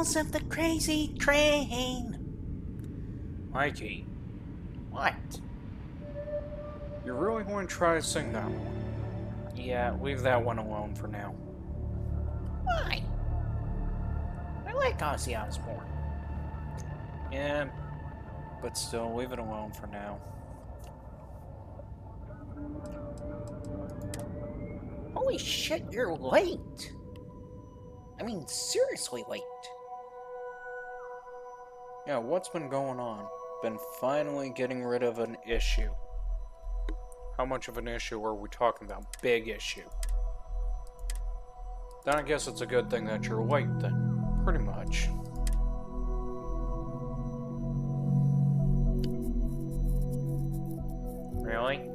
wheels of the crazy train. Mikey, What? you really want to try to sing that one? Yeah, leave that one alone for now. Why? I like Ozzy Osbourne. Yeah, but still, leave it alone for now. Holy shit, you're late. I mean, seriously late. Yeah, what's been going on? Been finally getting rid of an issue. How much of an issue are we talking about? Big issue. Then I guess it's a good thing that you're late then. Pretty much. Really?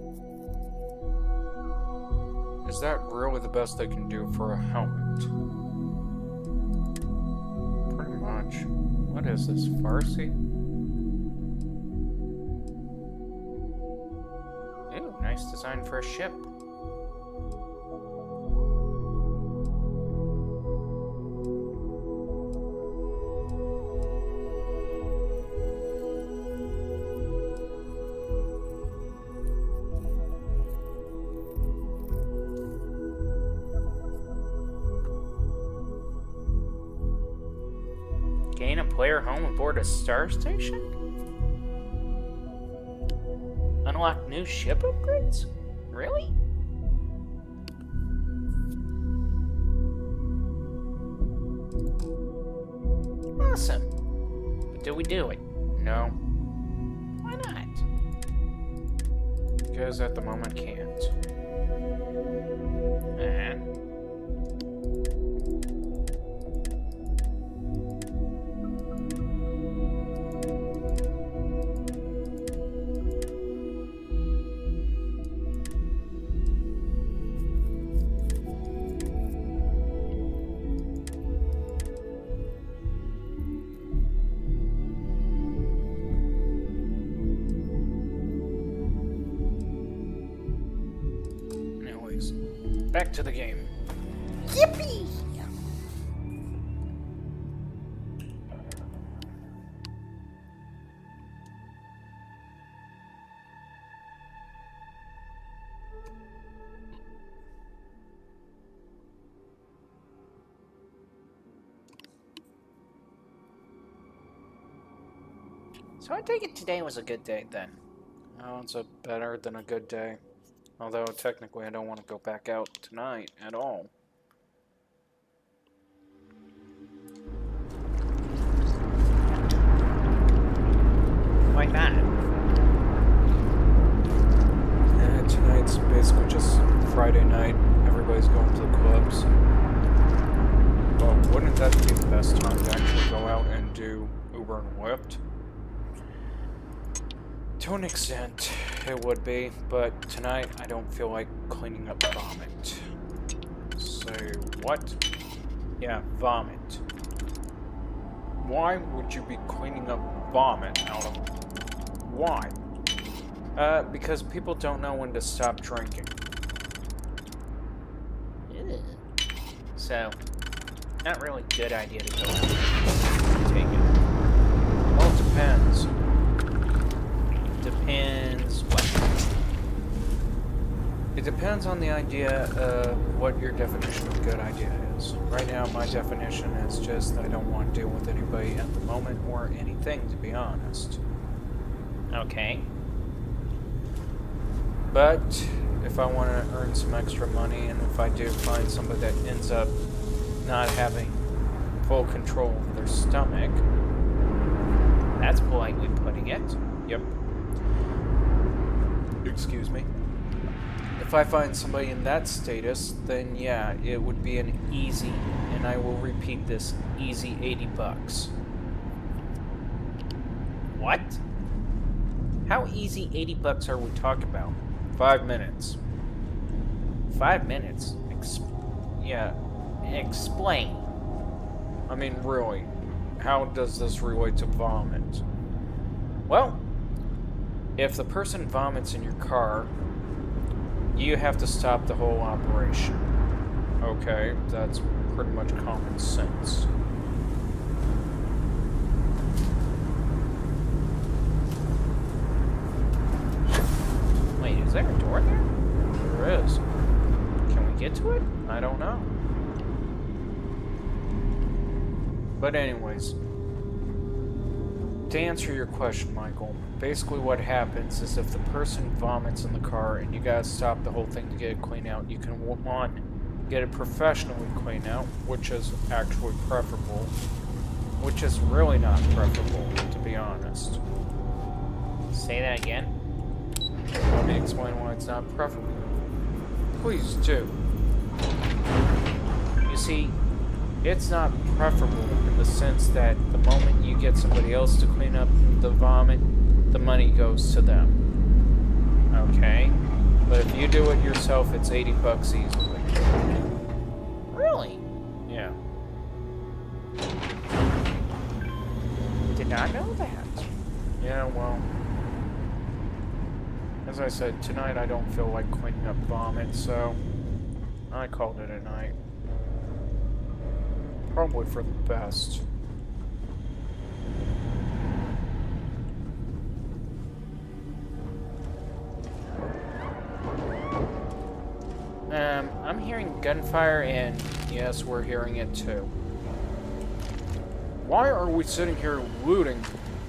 Is that really the best they can do for a helmet? Pretty much. What is this, Farsi? Ooh, nice design for a ship. Gain a player home aboard a star station? Unlock new ship upgrades? Really? Awesome. But do we do it? No, Why not? because at the moment can't. Anyways, back to the game. Yippee! So I take it today was a good day then. Oh, it's a better than a good day. Although, technically, I don't want to go back out tonight at all. Why not? Tonight's basically just Friday night. Everybody's going to the clubs. Well, wouldn't that be the best time to actually go out and do Uber and Lyft? To an extent, it would be, but tonight I don't feel like cleaning up vomit. Say what? Yeah, vomit. Why would you be cleaning up vomit out of... Why? Because people don't know when to stop drinking. Ew. So, not really a good idea to go out and take it. Well, it depends. Depends what? It depends on the idea of what your definition of good idea is. Right now, my definition is just that I don't want to deal with anybody at the moment or anything, to be honest. Okay. But if I want to earn some extra money, and if I do find somebody that ends up not having full control of their stomach... That's politely putting it. Yep. Excuse me. If I find somebody in that status, then yeah, it would be an easy, and I will repeat this, easy $80. What? How easy $80 are we talking about? 5 minutes. 5 minutes? Yeah. Explain. I mean, really, how does this relate to vomit? Well, if the person vomits in your car, you have to stop the whole operation. Okay, that's pretty much common sense. But anyways, to answer your question, Michael, basically what happens is if the person vomits in the car and you gotta stop the whole thing to get it cleaned out, you can, one, get it professionally cleaned out, which is actually preferable, which is really not preferable, to be honest. Say that again? Let me explain why it's not preferable. Please do. You see, It's not preferable in the sense that the moment you get somebody else to clean up the vomit, the money goes to them. Okay? But if you do it yourself, it's $80 easily. really? Yeah. Did not know that. Yeah, well, as I said, tonight I don't feel like cleaning up vomit, so I called it a night. Probably for the best. I'm hearing gunfire, and yes, we're hearing it too. Why are we sitting here looting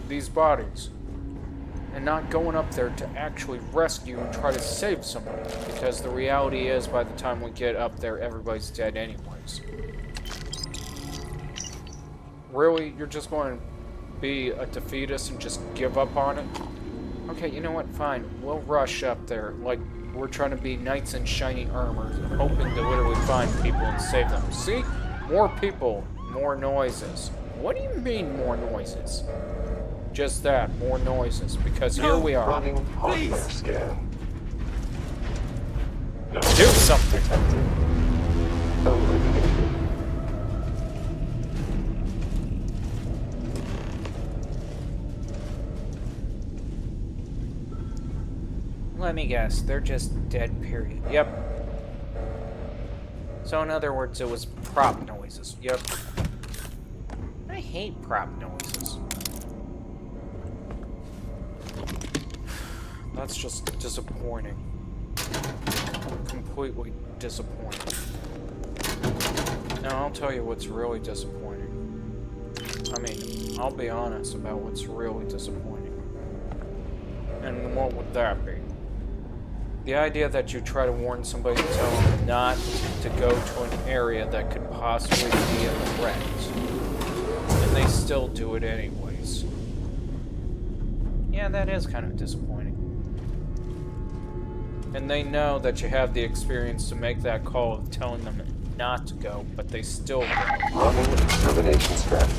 these bodies and not going up there to actually rescue and try to save somebody? Because the reality is, by the time we get up there, everybody's dead anyways. Really? You're just going to be a defeatist and just give up on it? Okay, you know what? Fine. We'll rush up there like we're trying to be knights in shiny armor, hoping to literally find people and save them. See? More people, more noises. What do you mean, more noises? Just that, more noises, because here we are. Running hardware scan. Do something! Eliminated. Let me guess, they're just dead, period. Yep. So in other words, it was prop noises. Yep. I hate prop noises. That's just disappointing. Completely disappointing. Now, I'll tell you what's really disappointing. I mean, I'll be honest about what's really disappointing. And what would that be? The idea that you try to warn somebody and tell them not to go to an area that could possibly be a threat. And they still do it anyways. Yeah, that is kind of disappointing. And they know that you have the experience to make that call of telling them not to go, but they still go. Running extermination strategy.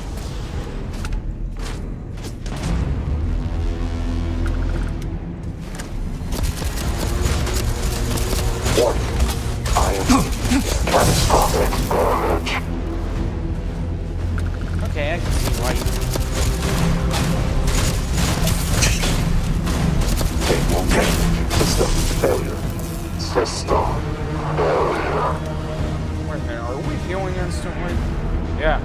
Warning. I am catastrophic damage. Okay, I can see why you... Signal damage. System failure. System failure. Wait a minute, are we healing instantly? Yeah.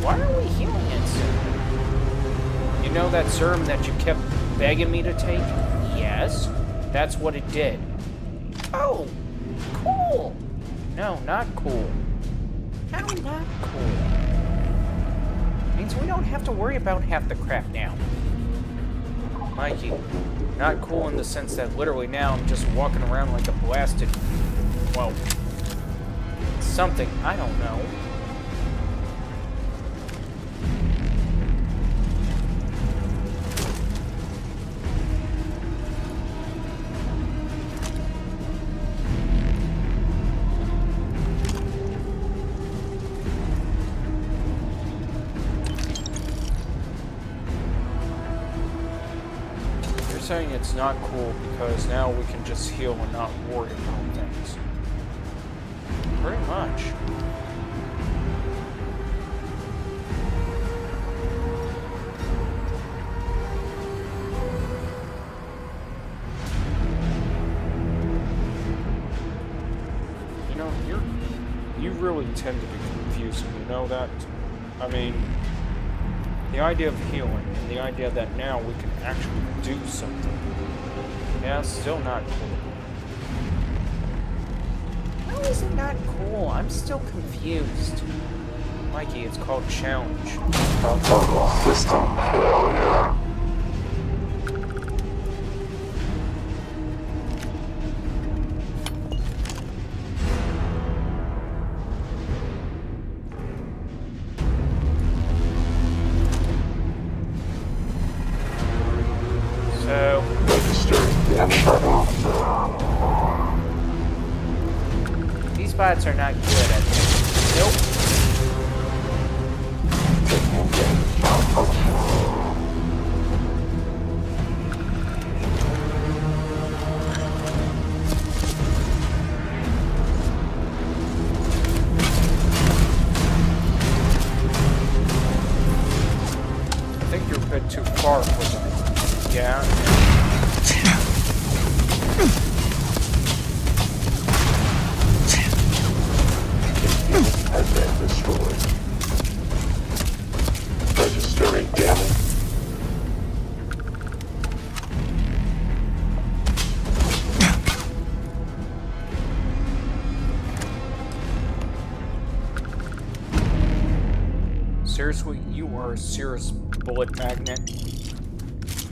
Why are we healing instantly? You know that serum that you kept begging me to take? Yes, That's what it did. oh, cool. No, not cool. How not cool? Means we don't have to worry about half the crap now. Mikey, not cool in the sense that literally now I'm just walking around like a blasted... well... something, I don't know. Saying it's not cool because now we can just heal and not worry about things. Pretty much. You know, you really tend to be confusing, you know that? I mean, the idea of healing and the idea that now we can actually do something. Yeah, still not cool. How is it not cool? I'm still confused. Mikey, it's called challenge. Total system failure. So, Registering damage button. these bots are not good at this. Nope. Taking damage malfunction. I think you're a bit too far for them. Yeah. Has been destroyed. Registering damage. Seriously, you are a serious bullet magnet.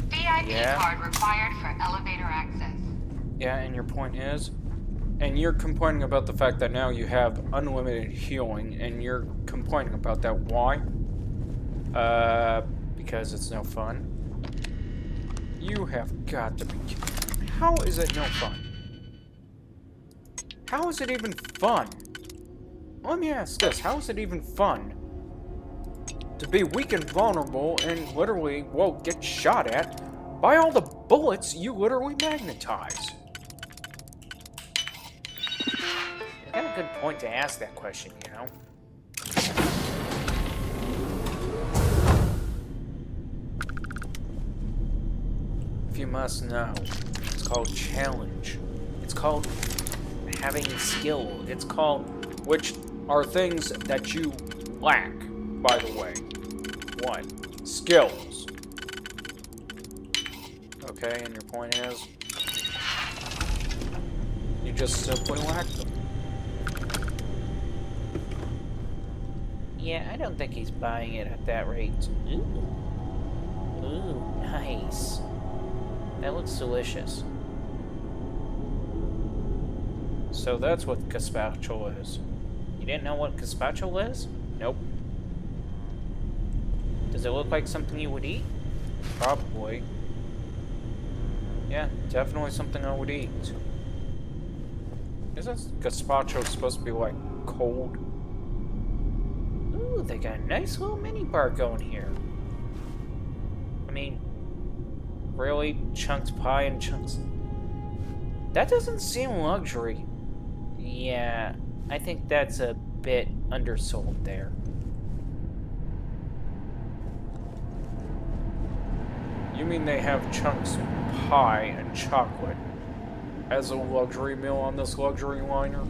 VIP Yeah. card required for elevator access. Yeah, and your point is? And you're complaining about the fact that now you have unlimited healing, and you're complaining about that. Why? Because it's no fun. You have got to be kidding me. How is it no fun? How is it even fun? Let me ask this, how is it even fun to be weak and vulnerable and literally, well, get shot at by all the bullets you literally magnetize? You got a good point to ask that question, you know? If you must know, it's called challenge. It's called having skill. It's called, which are things that you lack, by the way. What? Skills. Okay, and your point is? You just simply lack them. Yeah, I don't think he's buying it at that rate. Ooh. Ooh, nice. That looks delicious. So that's what gazpacho is. You didn't know what gazpacho is? Nope. Does it look like something you would eat? Probably. Yeah, definitely something I would eat. Isn't gazpacho supposed to be like cold? Ooh, they got a nice little mini bar going here. I mean, really? Chunked pie and chunks? That doesn't seem luxury. Yeah, I think that's a bit undersold there. You mean they have chunks pie and chocolate as a luxury meal on this luxury liner?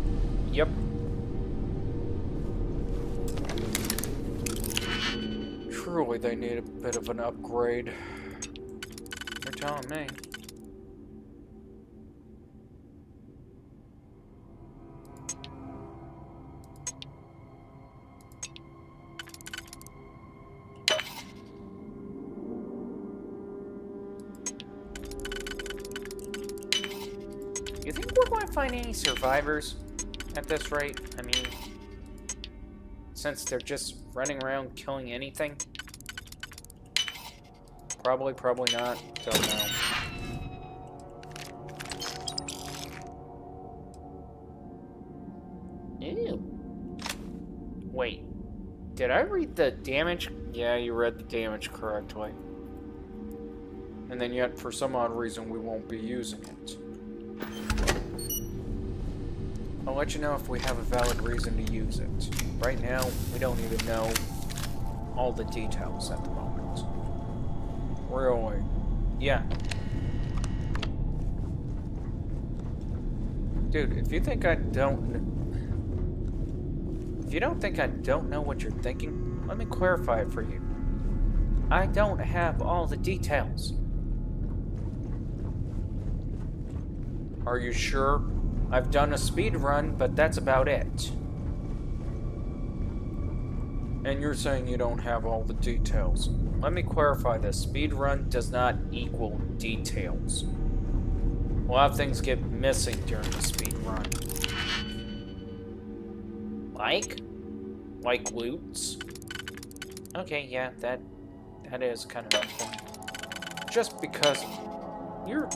Yep. Truly, they need a bit of an upgrade. You're telling me. You think we're going to find any survivors at this rate? I mean, since they're just running around killing anything? Probably not. Don't know. Ew. Wait, did I read the damage? Yeah, you read the damage correctly. And then yet, for some odd reason, we won't be using it. I'll let you know if we have a valid reason to use it. Right now, we don't even know all the details at the moment. Really? Yeah. Dude, if you think I don't... If you don't think I don't know what you're thinking, let me clarify it for you. I don't have all the details. Are you sure? I've done a speed run, but that's about it. And you're saying you don't have all the details. Let me clarify this. Speedrun does not equal details. A lot of things get missing during the speedrun. Like loots. Okay, yeah, that is kind of important. Just because you're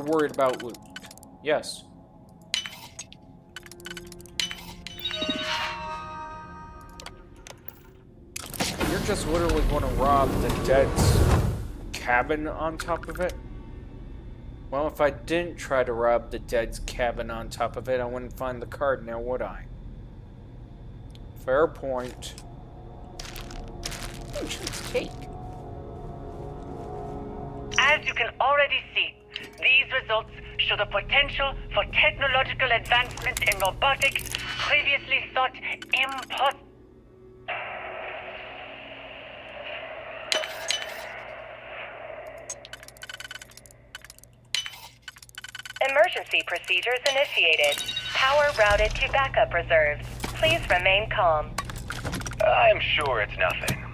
worried about loot. Yes. You're just literally going to rob the dead's cabin on top of it? Well, if I didn't try to rob the dead's cabin on top of it, I wouldn't find the card now, would I? Fair point. Entrance cake. As you can already see, these results show the potential for technological advancement in robotics previously thought impossible. Emergency procedures initiated. Power routed to backup reserves. Please remain calm. I'm sure it's nothing.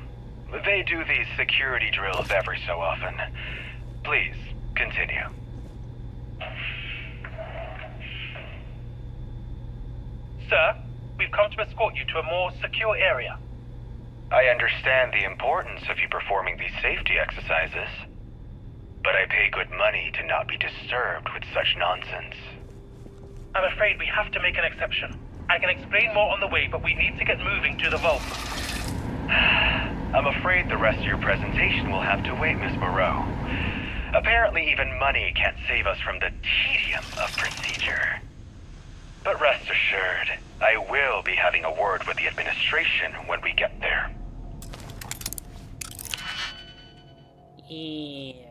They do these security drills every so often. Please, continue. Sir, we've come to escort you to a more secure area. I understand the importance of you performing these safety exercises, but I pay good money to not be disturbed with such nonsense. I'm afraid we have to make an exception. I can explain more on the way, but we need to get moving to the vault. I'm afraid the rest of your presentation will have to wait, Miss Moreau. Apparently even money can't save us from the tedium of procedure. But rest assured, I will be having a word with the administration when we get there. Yeah.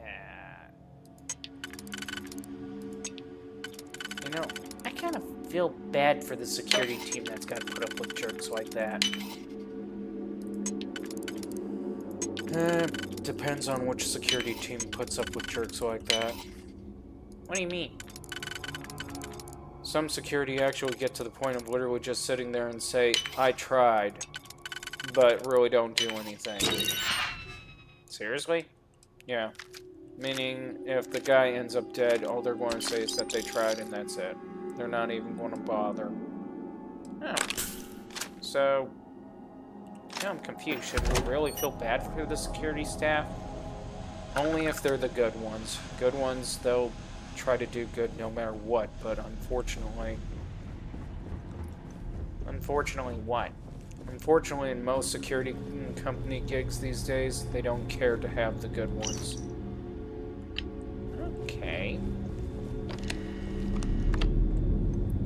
You know, I kind of feel bad for the security team that's got to put up with jerks like that. Depends on which security team puts up with jerks like that. What do you mean? Some security actually get to the point of literally just sitting there and say, I tried, but really don't do anything. Seriously? Yeah. Meaning, if the guy ends up dead, all they're going to say is that they tried and that's it. They're not even going to bother. Oh. So, now I'm confused. Should we really feel bad for the security staff? Only if they're the good ones. Good ones, they'll try to do good no matter what, but unfortunately... Unfortunately, what? Unfortunately, in most security company gigs these days, they don't care to have the good ones. Okay.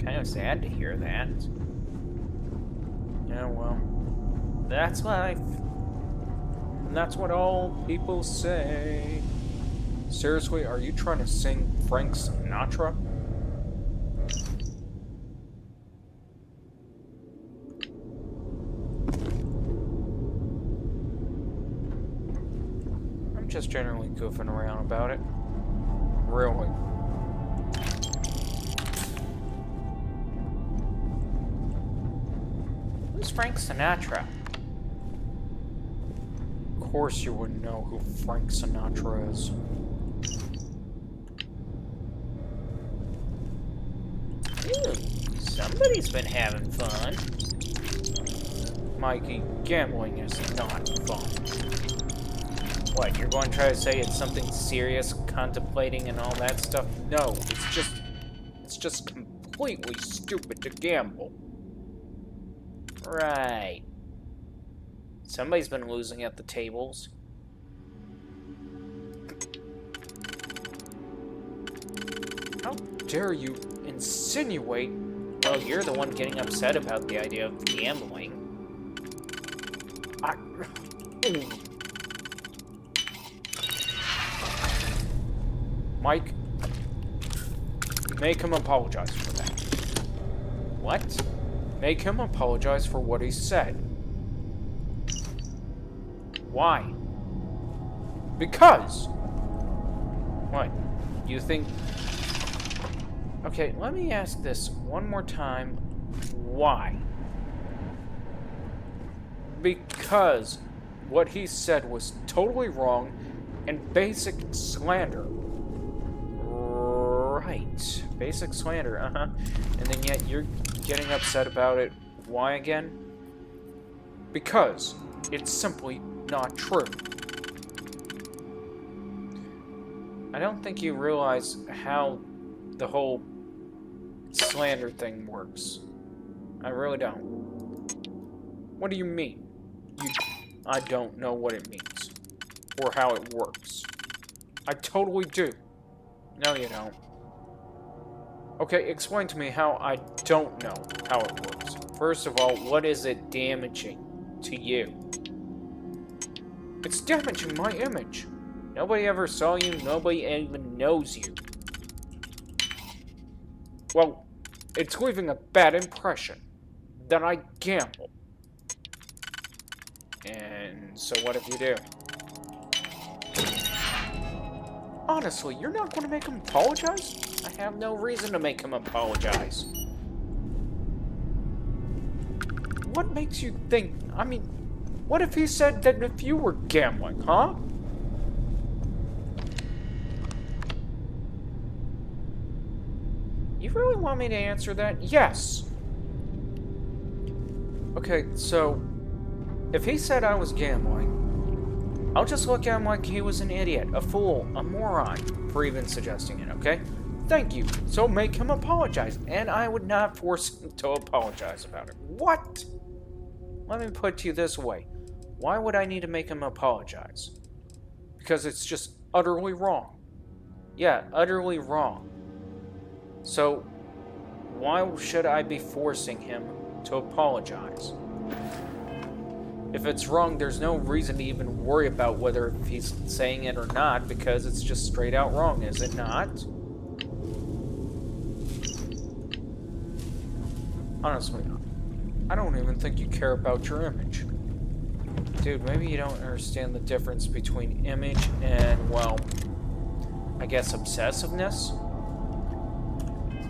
Kind of sad to hear that. Yeah, well, That's life. and that's what all people say. Seriously, are you trying to sing Frank Sinatra? I'm just generally goofing around about it. Really. Who's Frank Sinatra? Of course you wouldn't know who Frank Sinatra is. Ooh, somebody's been having fun. Mikey, gambling is not fun. What, you're going to try to say it's something serious, contemplating and all that stuff? No, it's just completely stupid to gamble. Right. Somebody's been losing at the tables. How dare you insinuate? Well, you're the one getting upset about the idea of gambling. Mike, make him apologize for that. What? Make him apologize for what he said. Why? Because! What? You think... Okay, let me ask this one more time. Why? Because what he said was totally wrong and basic slander. Right. Basic slander, And then yet you're getting upset about it. Why again? Because it's simply not true. I don't think you realize how the whole slander thing works. I really don't. What do you mean? I don't know what it means. Or how it works. I totally do. No, you don't. Okay, explain to me how I don't know how it works. First of all, what is it damaging to you? It's damaging my image. Nobody ever saw you, nobody even knows you. Well, it's leaving a bad impression that I gamble. And so what if you do? Honestly, you're not going to make him apologize? I have no reason to make him apologize. What makes you think... I mean, what if he said that if you were gambling, huh? You really want me to answer that? Yes. Okay, so... if he said I was gambling, I'll just look at him like he was an idiot, a fool, a moron, for even suggesting it, okay? Thank you. So make him apologize, and I would not force him to apologize about it. What? Let me put it to you this way. Why would I need to make him apologize? Because it's just utterly wrong. Yeah, utterly wrong. So, why should I be forcing him to apologize? If it's wrong, there's no reason to even worry about whether he's saying it or not, because it's just straight out wrong, is it not? Honestly, I don't even think you care about your image. Dude, maybe you don't understand the difference between image and, well, I guess obsessiveness?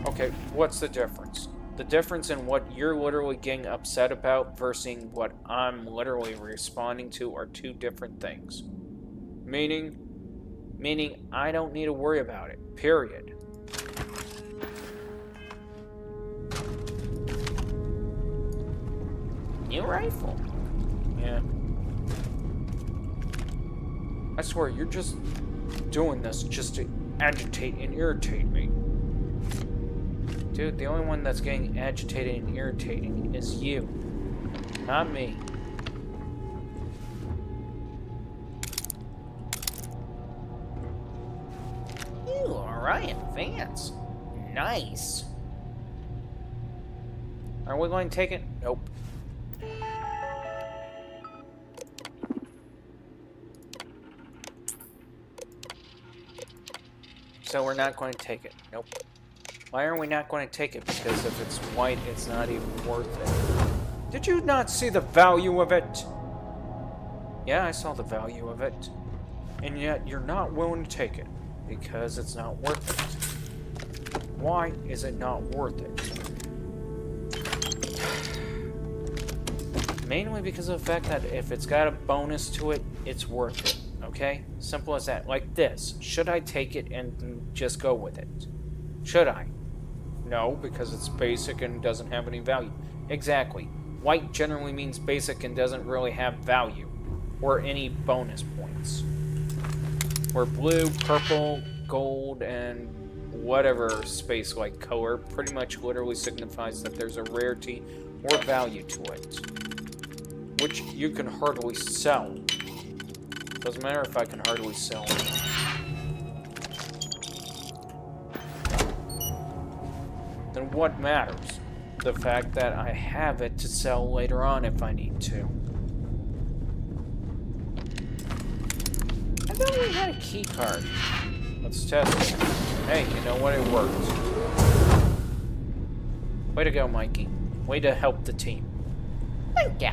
Okay, what's the difference? The difference in what you're literally getting upset about versus what I'm literally responding to are two different things. Meaning I don't need to worry about it, period. New rifle. Yeah. I swear, you're just doing this just to agitate and irritate me. Dude, the only one that's getting agitated and irritating is you, not me. Ooh, alright, advance. Nice. Are we going to take it? Nope. So we're not going to take it. Nope. Why are we not going to take it? Because if it's white, it's not even worth it. Did you not see the value of it? Yeah, I saw the value of it. And yet, you're not willing to take it. Because it's not worth it. Why is it not worth it? Mainly because of the fact that if it's got a bonus to it, it's worth it. Okay? Simple as that. Like this. Should I take it and just go with it? Should I? No, because it's basic and doesn't have any value. Exactly. White generally means basic and doesn't really have value. Or any bonus points. Where blue, purple, gold, and whatever space-like color pretty much literally signifies that there's a rarity or value to it. Which you can hardly sell. Doesn't matter if I can hardly sell it. Then what matters? The fact that I have it to sell later on if I need to. I thought we had a key card. Let's test it. Hey, you know what? It worked. Way to go, Mikey. Way to help the team. Thank ya.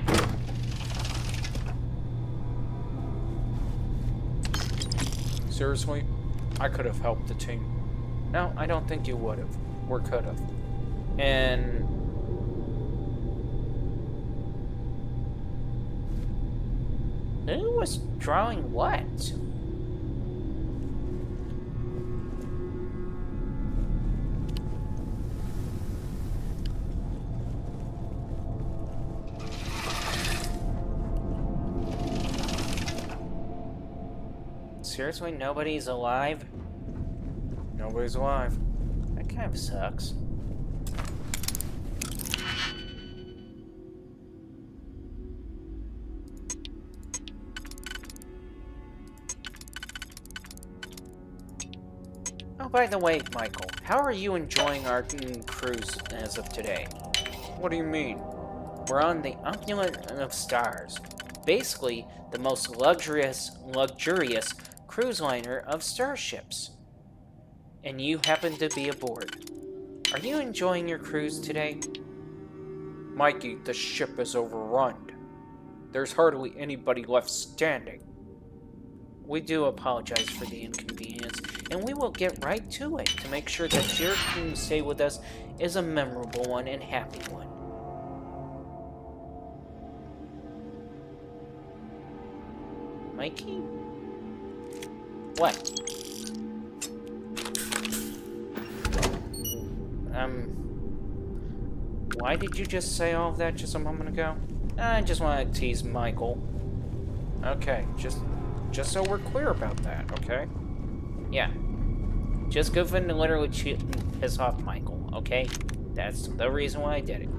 Seriously? I could have helped the team. No, I don't think you would have. Or could have. And... Who was drawing what? Seriously, nobody's alive? Nobody's alive. That kind of sucks. Oh, by the way, Michael, how are you enjoying our cruise as of today? What do you mean? We're on the Opulent of Stars, basically the most luxurious cruise liner of starships. And you happen to be aboard. Are you enjoying your cruise today? Mikey, the ship is overrun. There's hardly anybody left standing. We do apologize for the inconvenience, and we will get right to it to make sure that your cruise stay with us is a memorable one and happy one. Mikey? What? Why did you just say all of that just a moment ago? I just want to tease Michael. Okay, just so we're clear about that, okay? Yeah. Just goofing to literally piss off Michael, okay? That's the reason why I did it.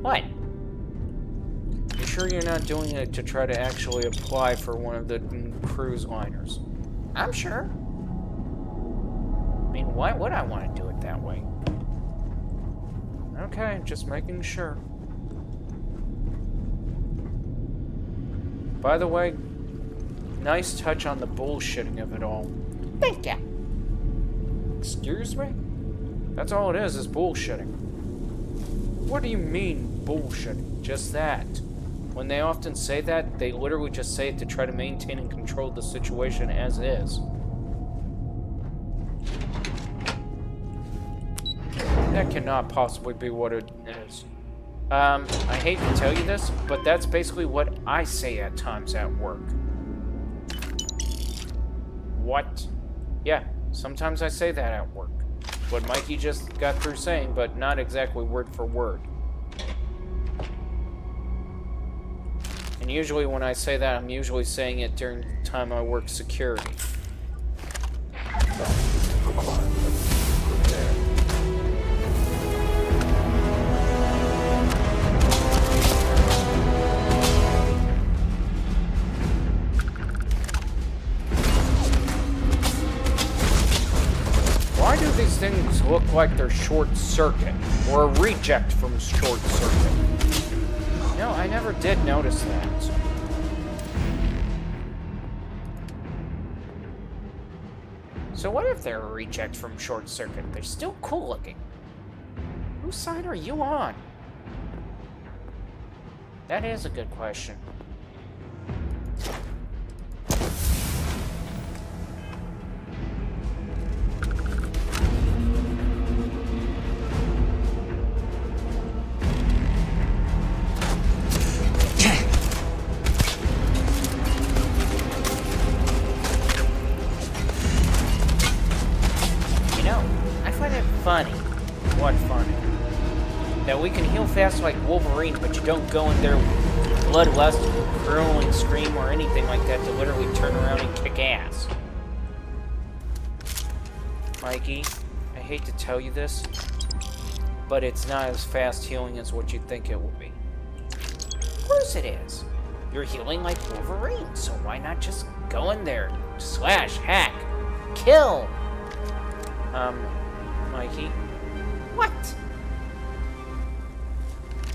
What? You sure you're not doing it to try to actually apply for one of the cruise liners? I'm sure. I mean, why would I want to do it that way? Okay, just making sure. By the way, nice touch on the bullshitting of it all. Thank ya. Excuse me? That's all it is bullshitting. What do you mean, bullshitting? Just that. When they often say that, they literally just say it to try to maintain and control the situation as is. That cannot possibly be what it is. I hate to tell you this, but that's basically what I say at times at work. What? Yeah, sometimes I say that at work. What Mikey just got through saying, but not exactly word for word. And usually when I say that, I'm usually saying it during the time I work security. Why do these things look like they're short circuit, or a reject from short circuit? No, I never did notice that. So what if they're a reject from Short Circuit? They're still cool looking. Whose side are you on? That is a good question. Funny. What funny? That we can heal fast like Wolverine, but you don't go in there with bloodlust, crueling scream, or anything like that to literally turn around and kick ass. Mikey, I hate to tell you this, but it's not as fast healing as what you think it will be. Of course it is. You're healing like Wolverine, so why not just go in there, slash, hack, kill? Mikey? What?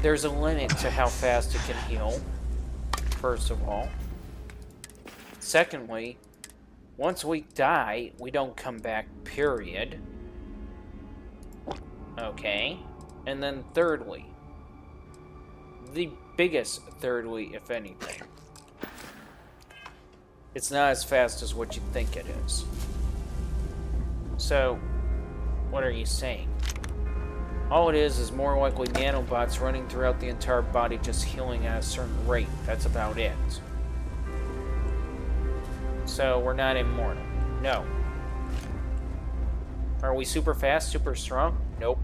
There's a limit to how fast it can heal, first of all. Secondly, once we die, we don't come back, period. Okay. And then thirdly, the biggest thirdly, if anything, it's not as fast as what you think it is. So, what are you saying? All it is more likely nanobots running throughout the entire body, just healing at a certain rate. That's about it. So, we're not immortal. No. Are we super fast, super strong? Nope.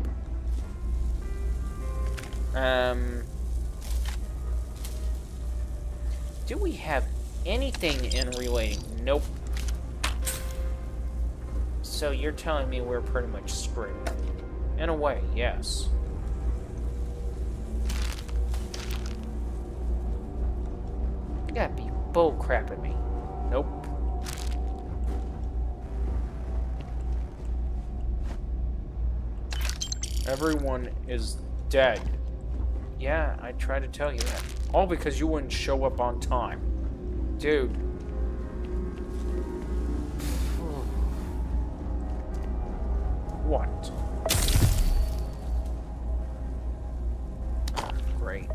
Do we have anything in relating? Nope. So you're telling me we're pretty much screwed. In a way, yes. You gotta be bullcrapping me. Nope. Everyone is dead. Yeah, I tried to tell you that. All because you wouldn't show up on time. Dude. What? Great.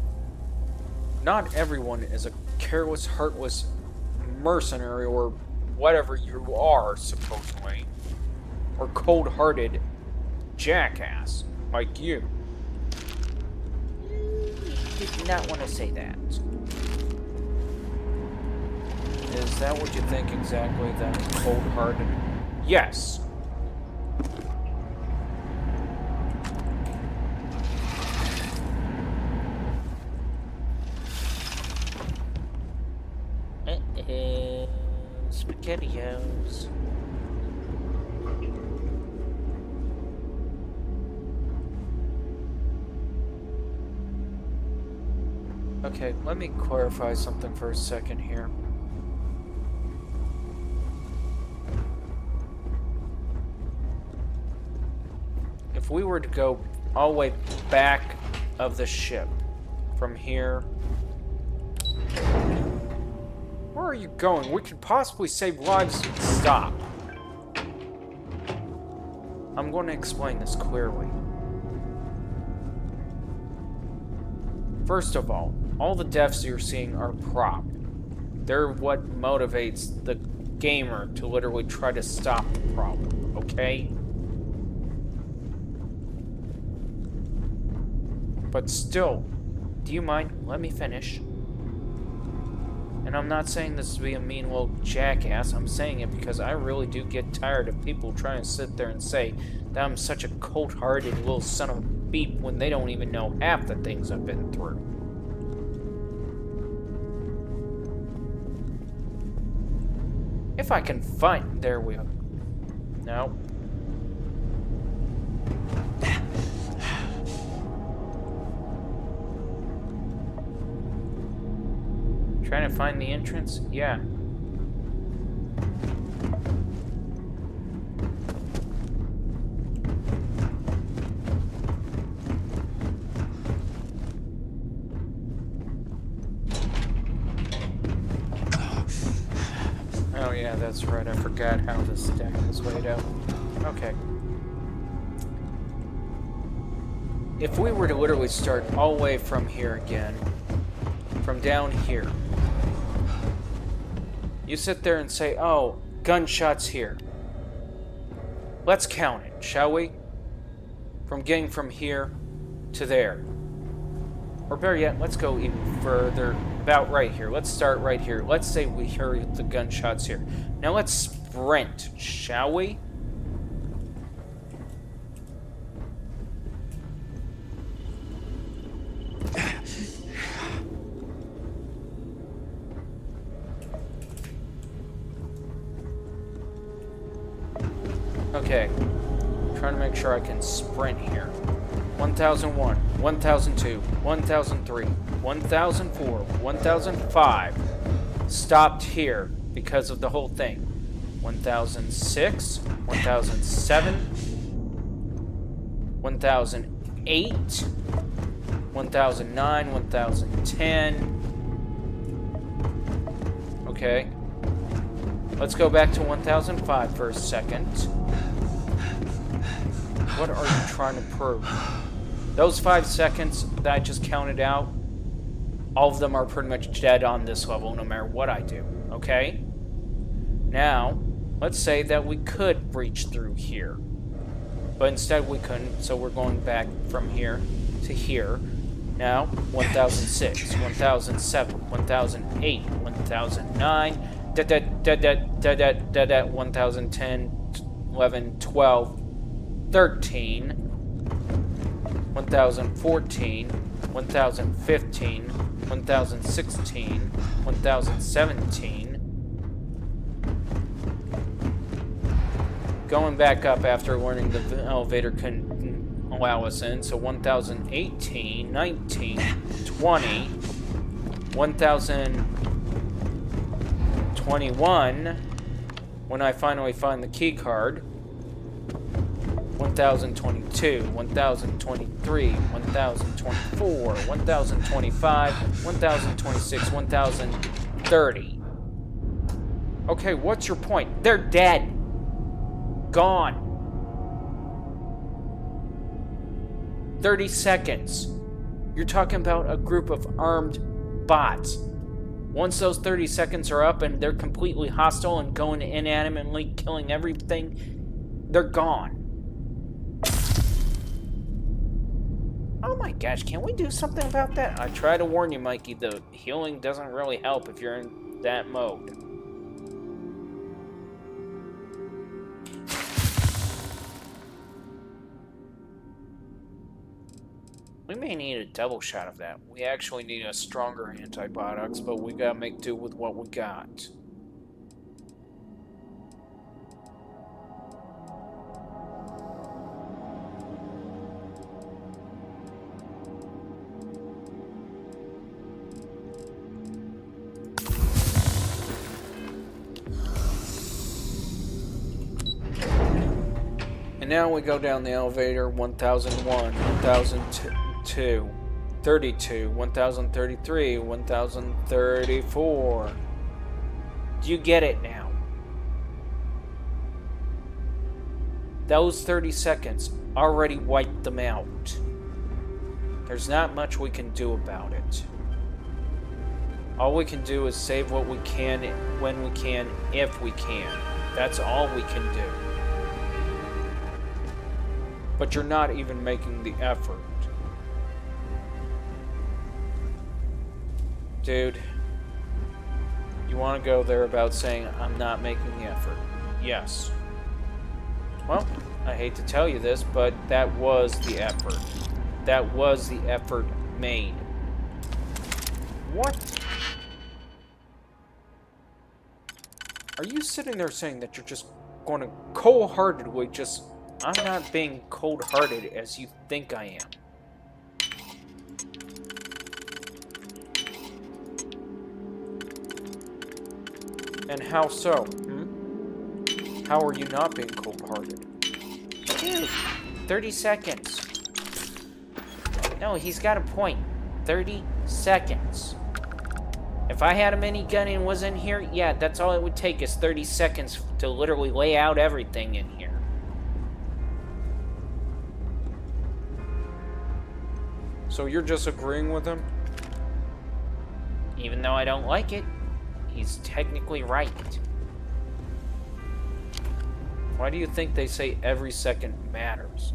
Not everyone is a careless, heartless mercenary or whatever you are, supposedly. Or cold-hearted jackass like you. Did not want to say that. Is that what you think exactly, that cold-hearted? Yes. SpaghettiOs. Okay, let me clarify something for a second here. If we were to go all the way back of the ship from here, where are you going? We could possibly save lives. Stop. I'm going to explain this clearly. First of all the deaths you're seeing are prop. They're what motivates the gamer to literally try to stop the problem, okay? But still, do you mind? Let me finish. And I'm not saying this to be a mean little jackass. I'm saying it because I really do get tired of people trying to sit there and say that I'm such a cold-hearted little son of a beep when they don't even know half the things I've been through. If I can find... There we go. No. Trying to find the entrance? Yeah. Oh yeah, that's right. I forgot how this deck was laid out. Okay. If we were to literally start all the way from here again, from down here, you sit there and say, oh, gunshots here. Let's count it, shall we? From getting from here to there. Or better yet, let's go even further, about right here. Let's start right here. Let's say we hear the gunshots here. Now let's sprint, shall we? Okay, trying to make sure I can sprint here. 1001, 1002, 1003, 1004, 1005. Stopped here because of the whole thing. 1006, 1007, 1008, 1009, 1010. Okay. Let's go back to 1005 for a second. What are you trying to prove? Those 5 seconds that I just counted out, all of them are pretty much dead on this level, no matter what I do, okay? Now, let's say that we could breach through here. But instead we couldn't, so we're going back from here to here. Now, 1006, 1007, 1008, 1009, 1010, 11, 12, 13, 1014, 1015, 1016, 1017. Going back up after learning the elevator couldn't allow us in, so 1018, 19, 20, 1021, when I finally find the key card, 1022, 1023, 1024, 1025, 1026, 1030. Okay, what's your point? They're dead. Gone. 30 seconds. You're talking about a group of armed bots. Once those 30 seconds are up and they're completely hostile and going inanimately, killing everything, they're gone. Oh my gosh, can we do something about that? I try to warn you, Mikey, the healing doesn't really help if you're in that mode. We may need a double shot of that. We actually need a stronger antibiotics, but we gotta make do with what we got. And now we go down the elevator, 1001, 1002, 32, 1033, 1034. Do you get it now? Those 30 seconds already wiped them out. There's not much we can do about it. All we can do is save what we can, when we can, if we can. That's all we can do. But you're not even making the effort. Dude, you want to go there about saying, I'm not making the effort. Yes. Well, I hate to tell you this, but that was the effort. That was the effort made. What? Are you sitting there saying that you're just going to cold-heartedly just... I'm not being cold-hearted as you think I am. And how so? How are you not being cold-hearted? Dude, 30 seconds. No, he's got a point. 30 seconds. If I had a minigun and was in here, yeah, that's all it would take is 30 seconds to literally lay out everything in here. So you're just agreeing with him? Even though I don't like it, he's technically right. Why do you think they say every second matters?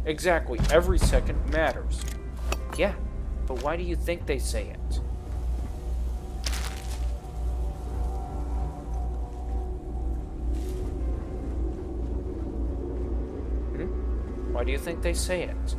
Exactly, every second matters. Yeah, but why do you think they say it? Why do you think they say it?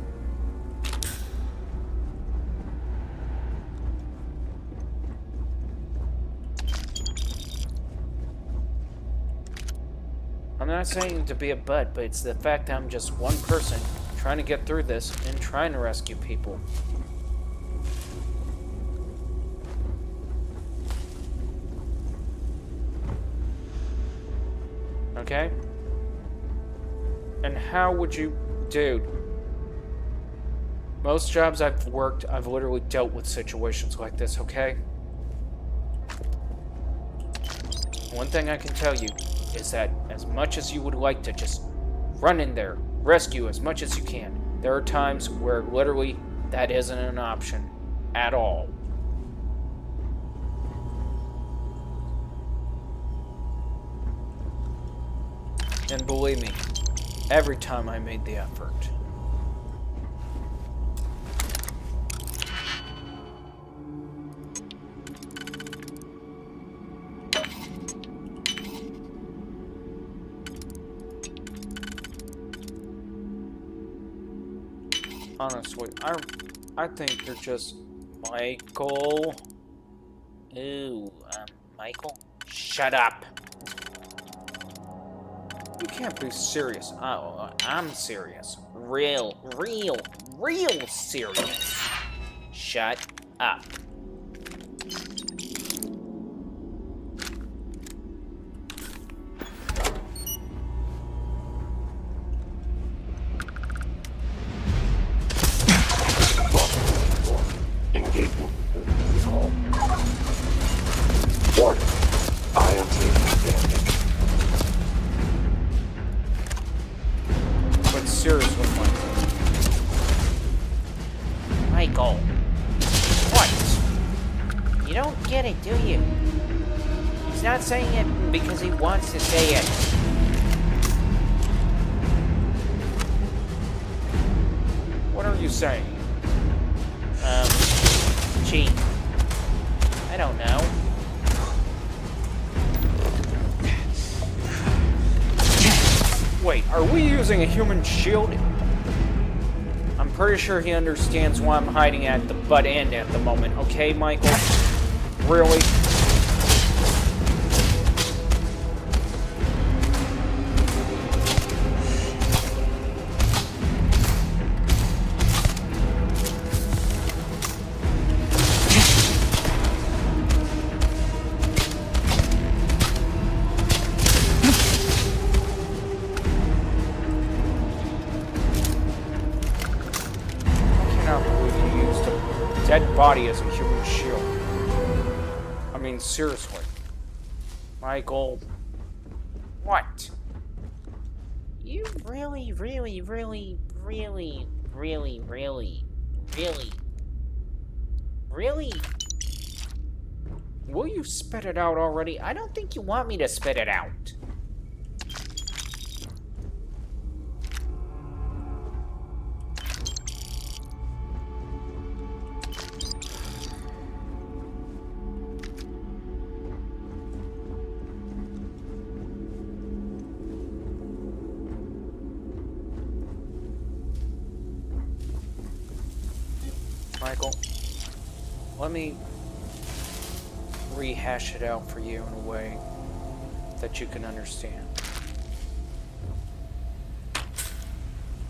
I'm not saying to be a butt, but it's the fact that I'm just one person trying to get through this and trying to rescue people. Okay? And how would you... Dude. Most jobs I've worked, I've literally dealt with situations like this, okay? One thing I can tell you is that as much as you would like to just run in there, rescue as much as you can, there are times where literally that isn't an option at all. And believe me, every time I made the effort. Honestly, I think you're just Michael. Ooh, Michael? Shut up. You can't be serious. Oh, I'm serious. Real serious. Shut up. Engagement. Warning. I am taking damage. But seriously, Michael. Michael. What? You don't get it, do you? He's not saying it because he wants to say it. What are you saying? Gee. I don't know. Wait, are we using a human shield? I'm pretty sure he understands why I'm hiding at the butt end at the moment. Okay, Michael? Really? Dead body as a human shield. I mean, seriously. Michael. What? You really Will you spit it out already? I don't think you want me to spit it out. Michael, let me rehash it out for you in a way that you can understand.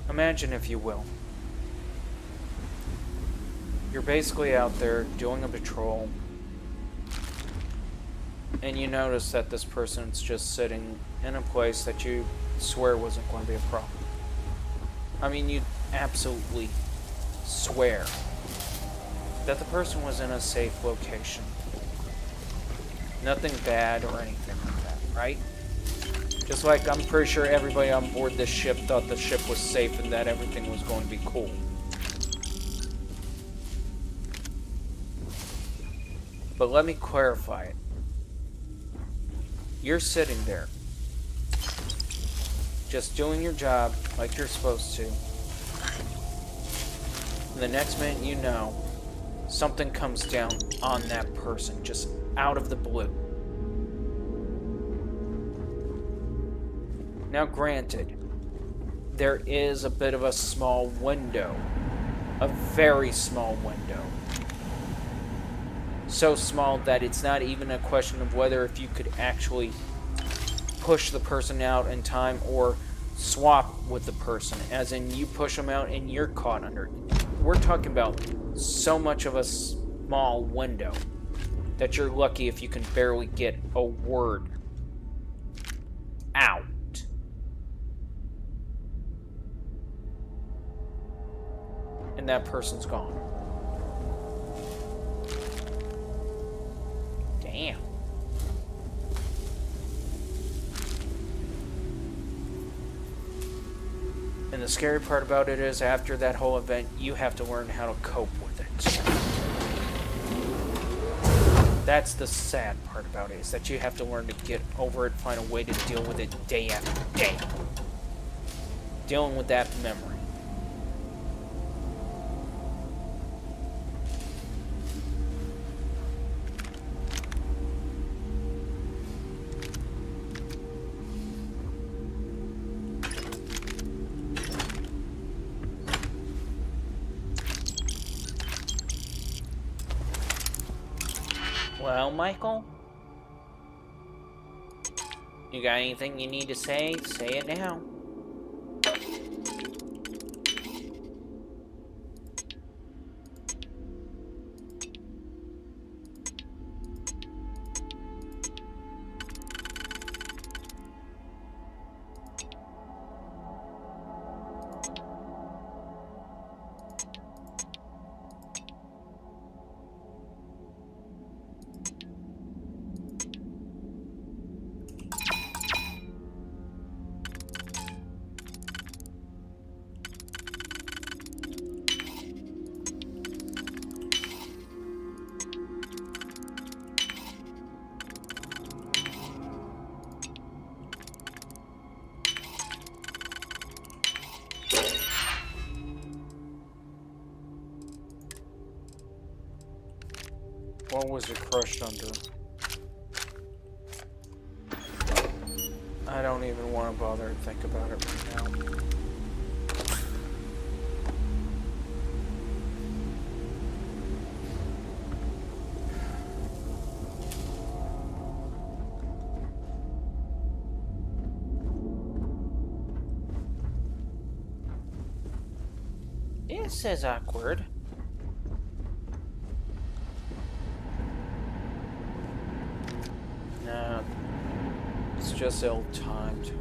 Imagine, if you will, you're basically out there doing a patrol, and you notice that this person's just sitting in a place that you swear wasn't going to be a problem. I mean, you absolutely swear that the person was in a safe location. Nothing bad or anything like that, right? Just like I'm pretty sure everybody on board this ship thought the ship was safe and that everything was going to be cool. But let me clarify it. You're sitting there, just doing your job like you're supposed to. And the next minute you know, something comes down on that person, just out of the blue. Now granted, there is a bit of a small window. A very small window. So small that it's not even a question of whether if you could actually push the person out in time or swap with the person, as in you push them out and you're caught under it. We're talking about so much of a small window that you're lucky if you can barely get a word out. And that person's gone. Damn. And the scary part about it is, after that whole event, you have to learn how to cope with it. That's the sad part about it, is that you have to learn to get over it, find a way to deal with it day after day. dealing with that memory. Well, Michael? You got anything you need to say? Say it now. What was it crushed under? I don't even want to bother to think about it right now. It says awkward. Nah, it's just ill-timed.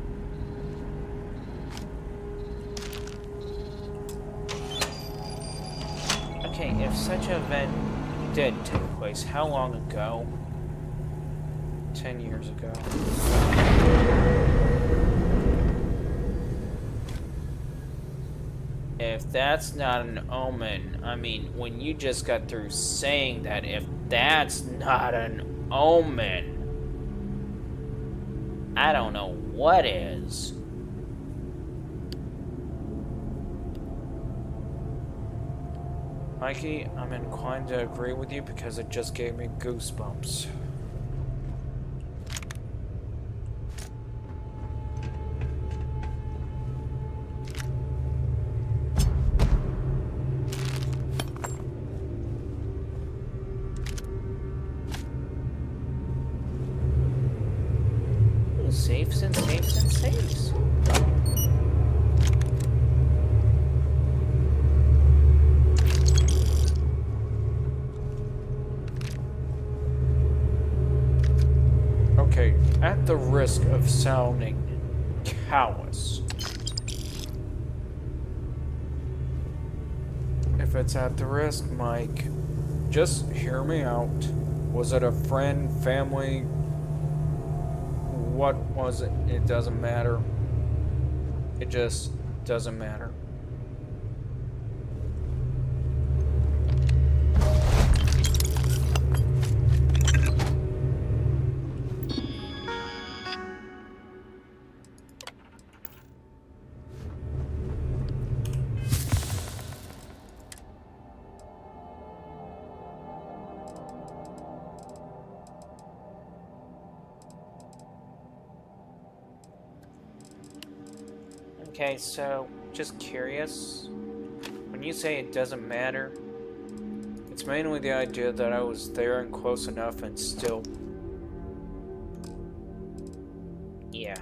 Okay, if such an event did take place, how long ago? 10 years ago. If that's not an omen, I mean, when you just got through saying that, if that's not an omen, I don't know what is. Mikey, I'm inclined to agree with you because it just gave me goosebumps. Safes and safes and safes. Okay, at the risk of sounding callous, if it's at the risk, Mike, just hear me out. Was it a friend, family? What was it? It doesn't matter. It just doesn't matter. Okay, so, just curious. When you say it doesn't matter, It's mainly the idea that I was there and close enough and still... yeah.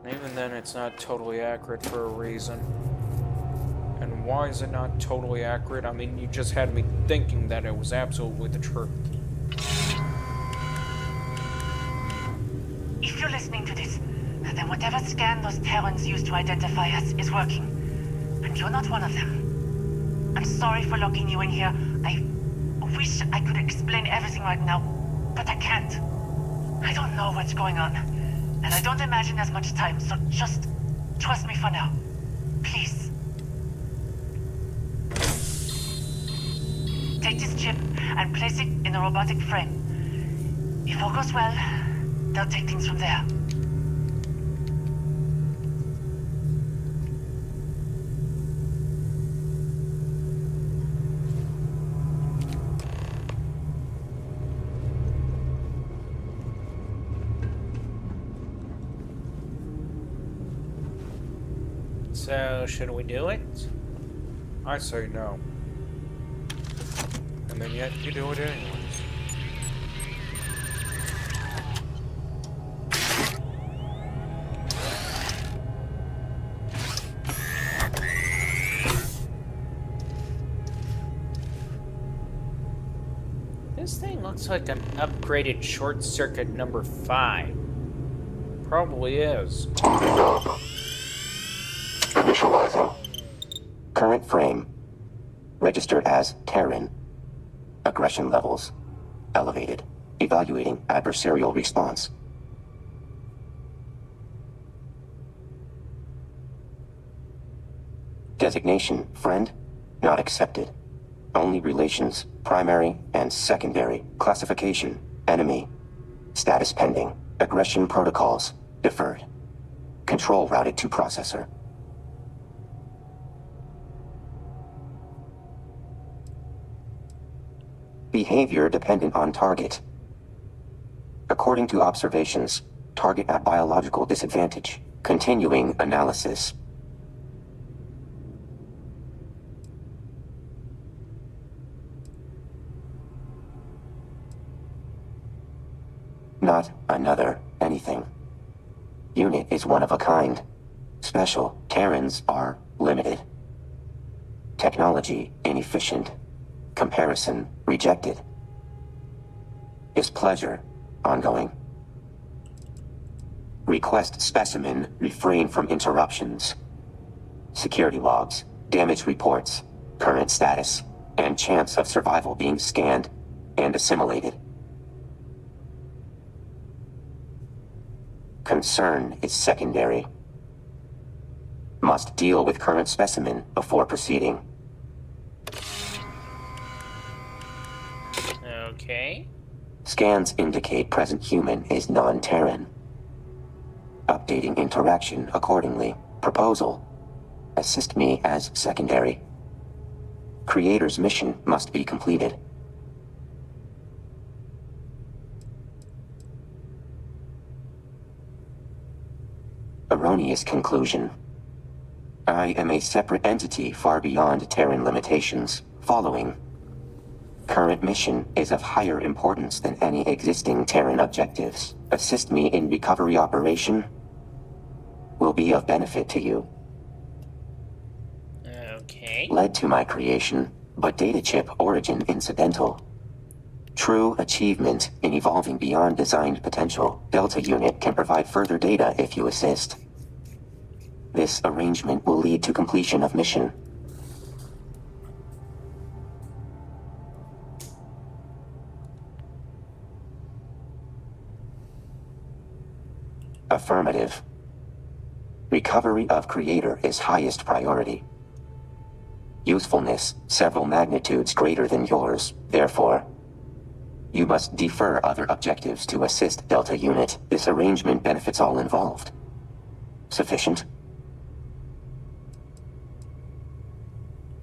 Even then, it's not totally accurate for a reason. And why is it not totally accurate? I mean, you just had me thinking that it was absolutely the truth. If you're listening to this, then whatever scan those Terrans used to identify us is working. And you're not one of them. I'm sorry for locking you in here. I wish I could explain everything right now, but I can't. I don't know what's going on, and I don't imagine there's much time, so just trust me for now. Please. Take this chip and place it in a robotic frame. If all goes well, they'll take things from there. So, should we do it? I say no. And then yet you do it anyway. This thing looks like an upgraded short circuit number 5. Probably is. Starting up. Initializing. Current frame. Registered as Terran. Aggression levels. Elevated. Evaluating adversarial response. Designation, friend, not accepted. Only relations, primary and secondary. Classification, enemy. Status pending. Aggression protocols, deferred. Control routed to processor. Behavior dependent on target. According to observations, target at biological disadvantage. Continuing analysis. Not another anything. Unit is one of a kind. Special. Terrans are limited. Technology inefficient. Comparison rejected. Displeasure ongoing. Request specimen, refrain from interruptions. Security logs, damage reports, current status, and chance of survival being scanned and assimilated. Concern is secondary. Must deal with current specimen before proceeding. Okay. Scans indicate present human is non-Terran. Updating interaction accordingly. Proposal. Assist me as secondary. Creator's mission must be completed. Erroneous conclusion. I am a separate entity far beyond Terran limitations. Following. Current mission is of higher importance than any existing Terran objectives. Assist me in recovery operation. Will be of benefit to you. Okay. Led to my creation, but data chip origin incidental. True achievement in evolving beyond designed potential. Delta unit can provide further data if you assist. This arrangement will lead to completion of mission. Affirmative. Recovery of Creator is highest priority. Usefulness, several magnitudes greater than yours, therefore. You must defer other objectives to assist Delta Unit. This arrangement benefits all involved. Sufficient?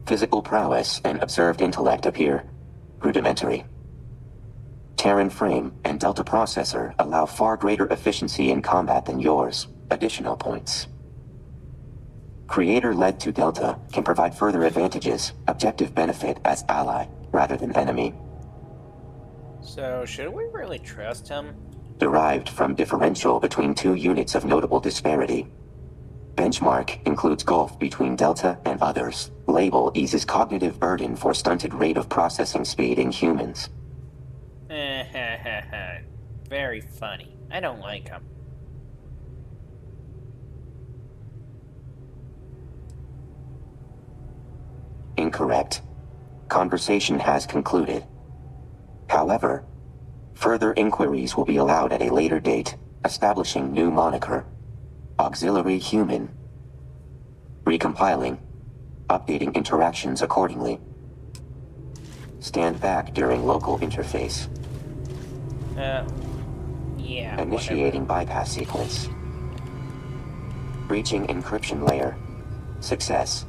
Physical prowess and observed intellect appear rudimentary. Terran frame and Delta processor allow far greater efficiency in combat than yours. Additional points. Creator led to Delta can provide further advantages. Objective benefit as ally rather than enemy. So, should we really trust him? Derived from differential between two units of notable disparity. Benchmark includes gulf between Delta and others. Label eases cognitive burden for stunted rate of processing speed in humans. Very funny. I don't like him. correct. Conversation has concluded. However, further inquiries will be allowed at a later date, establishing new moniker. Auxiliary Human. Recompiling. Updating interactions accordingly. Stand back during local interface. Yeah. Initiating bypass sequence. Breaching encryption layer. Success.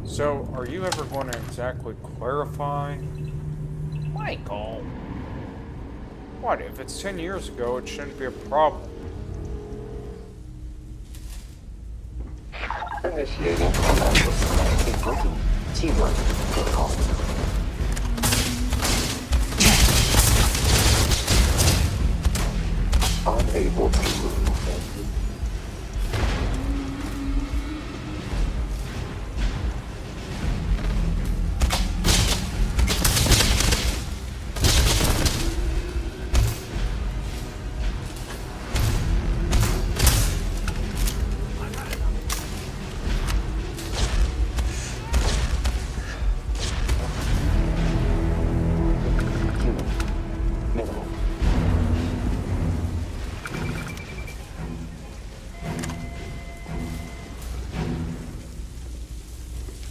So, are you ever going to exactly clarify? Michael. What? If it's 10 years ago, it shouldn't be a problem. Initiating command system. Invoking teamwork protocol. Unable to move. Minimal.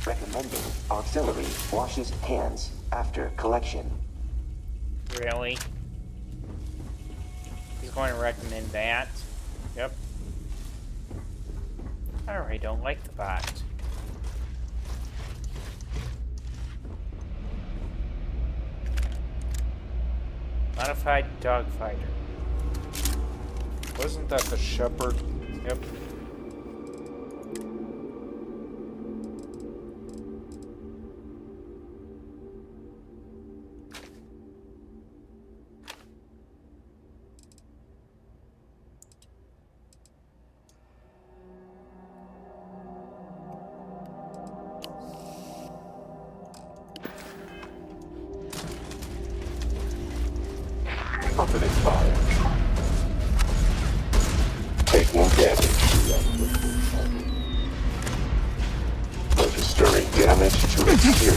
Recommending auxiliary washes hands after collection. Really? He's going to recommend that? Yep. I already don't like the bot. Modified dogfighter. Wasn't that the shepherd? Yep. Confidence fire. Taking damage. Registering damage to exterior.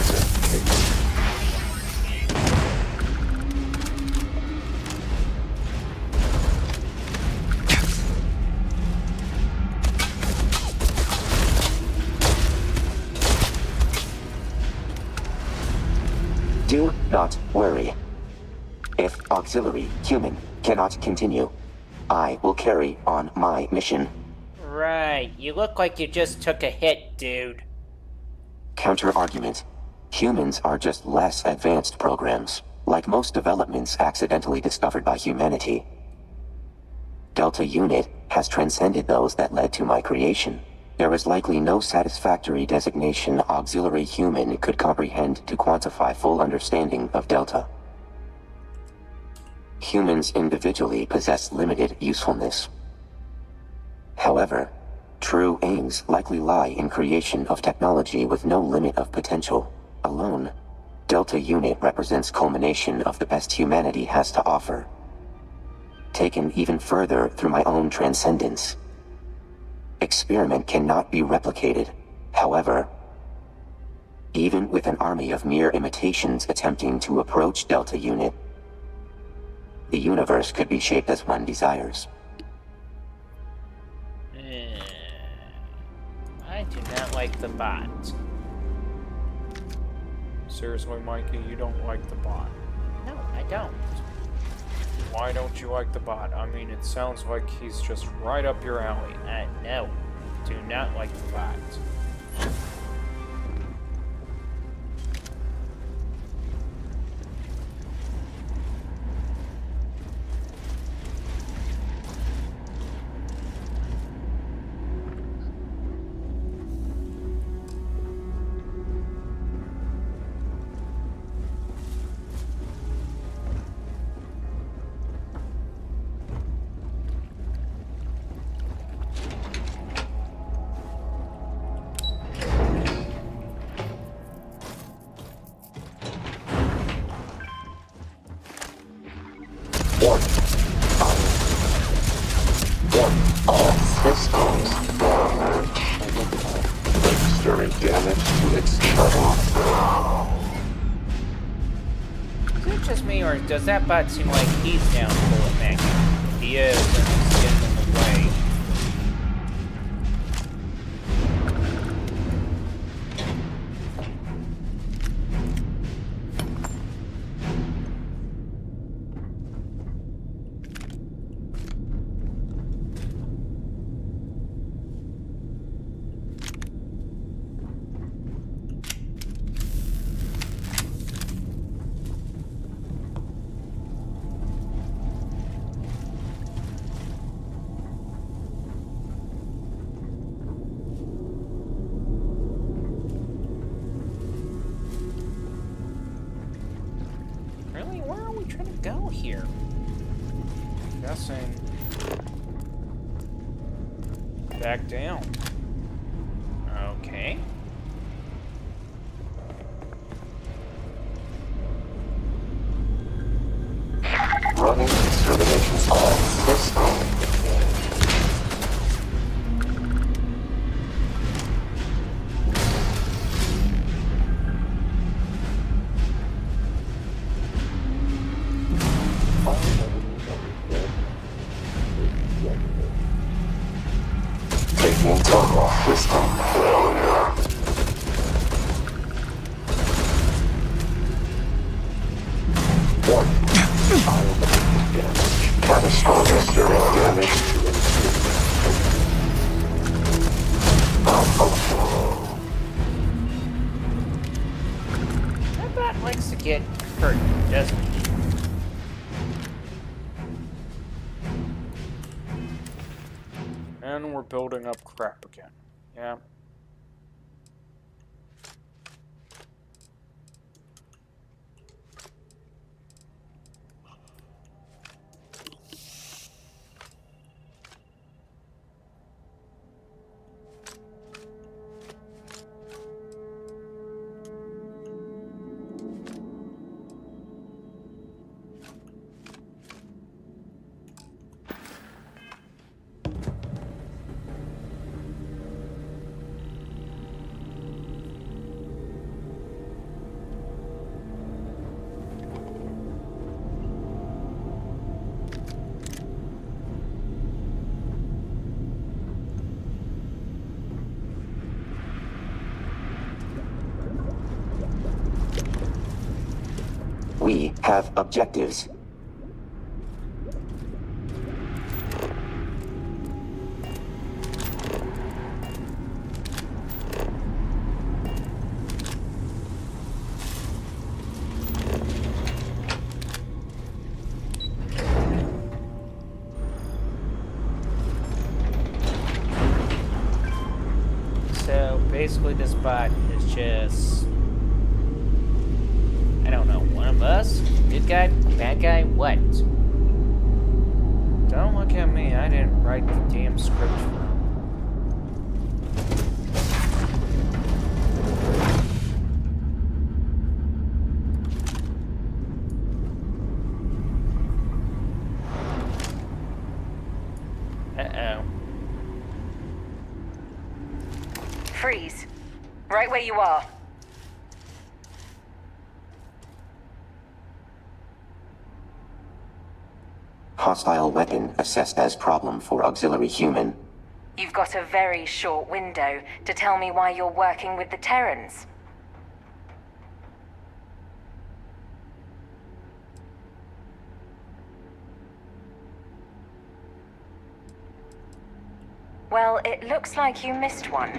Do not worry. If auxiliary human cannot continue, I will carry on my mission. Right. You look like you just took a hit, dude. Counter-argument. Humans are just less advanced programs, like most developments accidentally discovered by humanity. Delta Unit has transcended those that led to my creation. There is likely no satisfactory designation auxiliary human could comprehend to quantify full understanding of Delta. Humans individually possess limited usefulness. However, true aims likely lie in creation of technology with no limit of potential. Alone, Delta Unit represents culmination of the best humanity has to offer. Taken even further through my own transcendence. Experiment cannot be replicated. However, even with an army of mere imitations attempting to approach Delta Unit, the universe could be shaped as one desires. I do not like the bot. Seriously, Mikey, you don't like the bot. No, I don't. Why don't you like the bot? I mean, it sounds like he's just right up your alley. No. Do not like the bot. damage to its turret. Is it just me, or does that bot seem like he's down to pull it back? He is, and he's getting in the way. Really? Where are we trying to go here? Guessing. Back down. Okay. Running extermination squad system. Taking total system failure. Catastrophic serious damage to That bot likes to get hurt, doesn't he? And we're building up crap again. Yeah. We have objectives. So basically, this bot is just, I don't know, one of us? Good guy? Bad guy? What? Don't look at me. I didn't write the damn script for him. Uh-oh. Freeze. Right where you are. Hostile weapon assessed as problem for auxiliary human. You've got a very short window to tell me why you're working with the Terrans. Well, it looks like you missed one.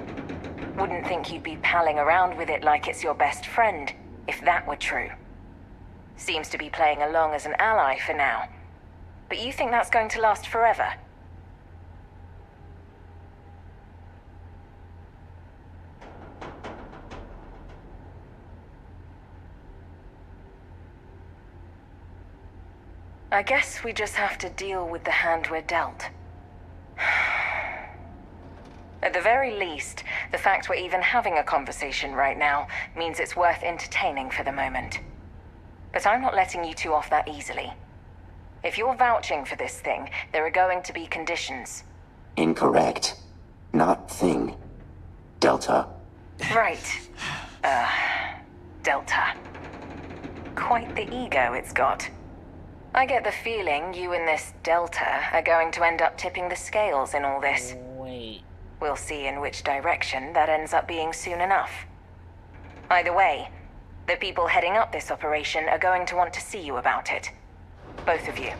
Wouldn't think you'd be palling around with it like it's your best friend, if that were true. Seems to be playing along as an ally for now. But you think that's going to last forever? I guess we just have to deal with the hand we're dealt. At the very least, the fact we're even having a conversation right now means it's worth entertaining for the moment. But I'm not letting you two off that easily. If you're vouching for this thing, there are going to be conditions. Incorrect. Not thing. Delta. Right. Delta. Quite the ego it's got. I get the feeling you and this Delta are going to end up tipping the scales in all this. Wait. We'll see in which direction that ends up being soon enough. Either way, the people heading up this operation are going to want to see you about it. Both of you.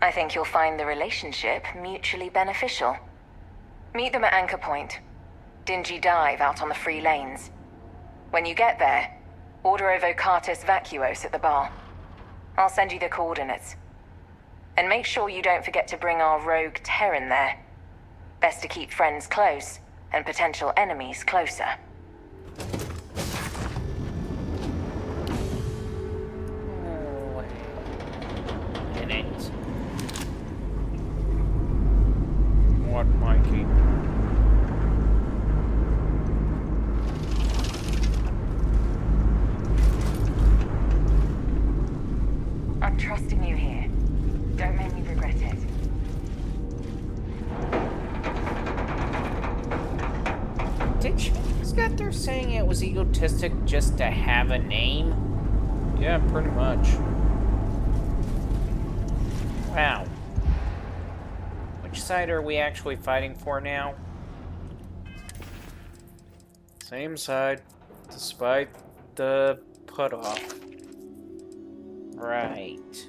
I think you'll find the relationship mutually beneficial. Meet them at Anchor Point. Dingy dive out on the free lanes. When you get there, order a Vocatus Vacuos at the bar. I'll send you the coordinates. And make sure you don't forget to bring our rogue Terran there. Best to keep friends close, and potential enemies closer. Oh, wait a minute. What, Mikey? I'm trusting you here. Don't make me regret it. Did you just get there saying it was egotistic just to have a name? Yeah, pretty much. Wow. Which side are we actually fighting for now? Same side, despite the put-off. Right.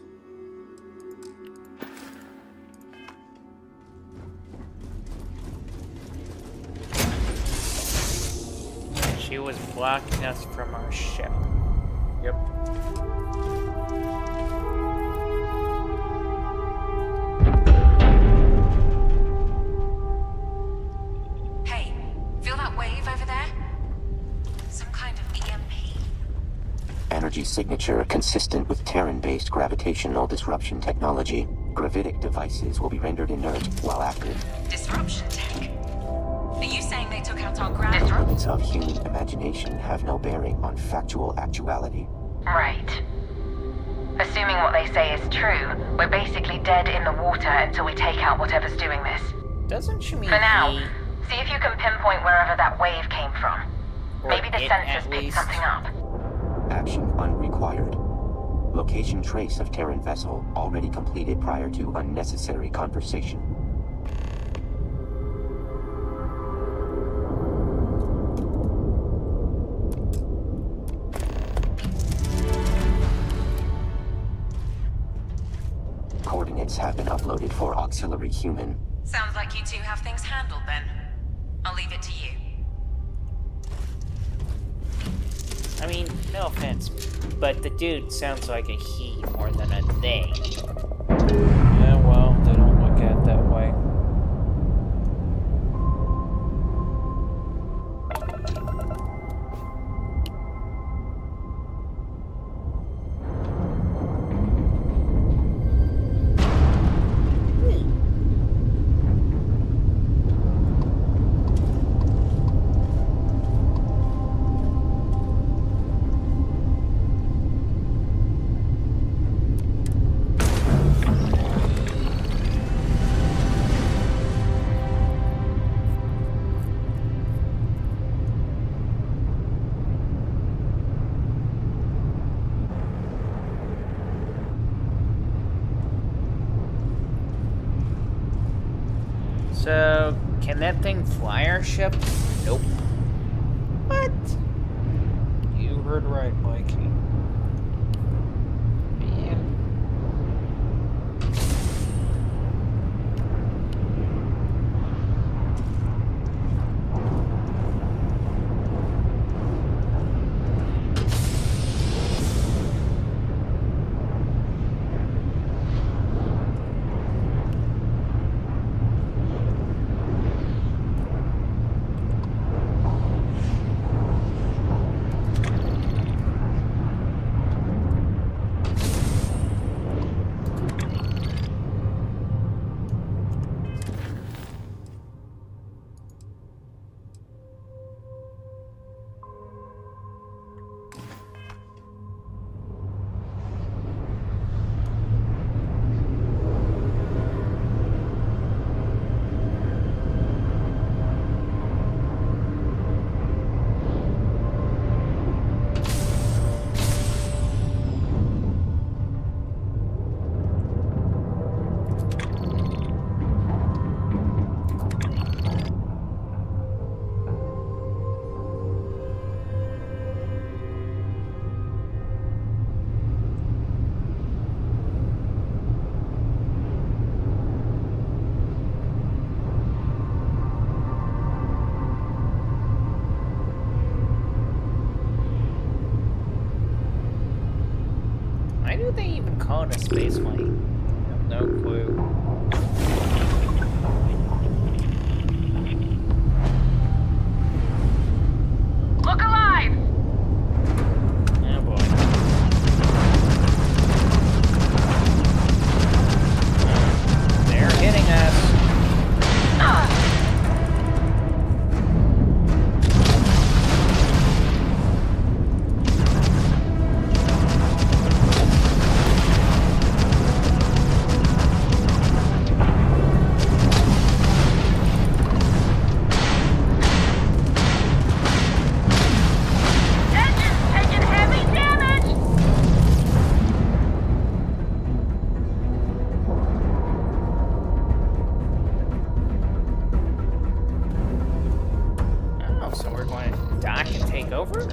She was blocking us from our ship. Yep. Hey, feel that wave over there? Some kind of EMP. Energy signature consistent with Terran-based gravitational disruption technology. Gravitic devices will be rendered inert while active. Disruption tech? Are you saying they took out our ground? Limits of human imagination have no bearing on factual actuality. Right. Assuming what they say is true, we're basically dead in the water until we take out whatever's doing this. Doesn't she mean For now, he, see if you can pinpoint wherever that wave came from. or Maybe the it sensors at picked least? something up. Action unrequired. Location trace of Terran vessel already completed prior to unnecessary conversation. Coordinates have been uploaded for auxiliary human. Sounds like you two have things handled then. I'll leave it to you. I mean, no offense, but the dude sounds like a he more than a they. Yeah, well, they don't look at it that way. So, can that thing fly our ship? Nope. What? You heard right, Mikey. Man. call it a spaceway. No clue. Look alive! Oh boy. They're hitting us. Engine's taking heavy damage! Oh, so we're going to dock and take over?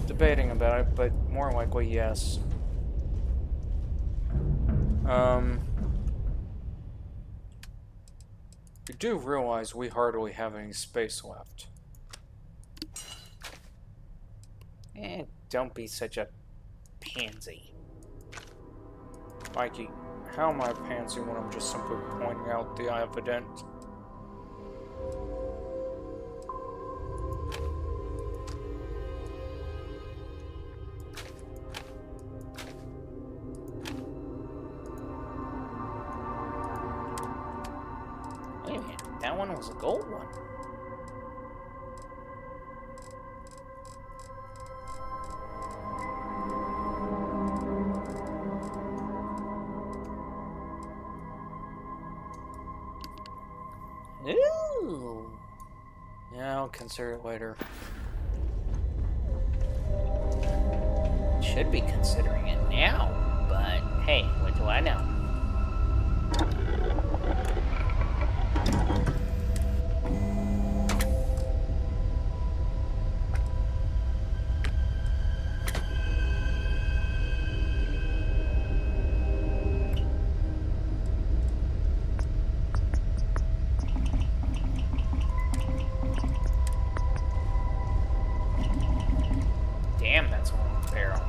Debating about it, but more likely yes. You do realize we hardly have any space left. Don't be such a pansy. Mikey, how am I a pansy when I'm just simply pointing out the evident? Wait a minute, that one was a gold one. Ooh. Yeah, I'll consider it later. Should be considering it now, but hey, what do I know? Damn, that's a long barrel.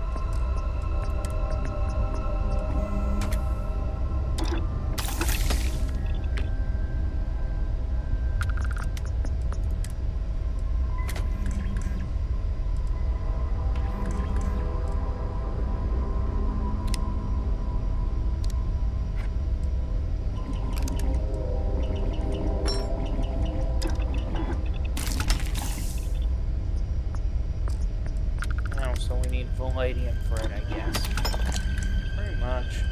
Oh, so we need palladium for it, I guess. Pretty much.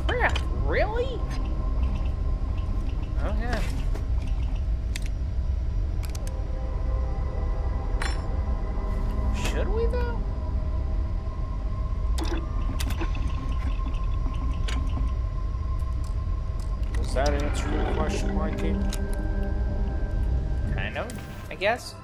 Crap, really? Okay. Should we, though? Does that answer your question, Mikey? Kind of, I guess.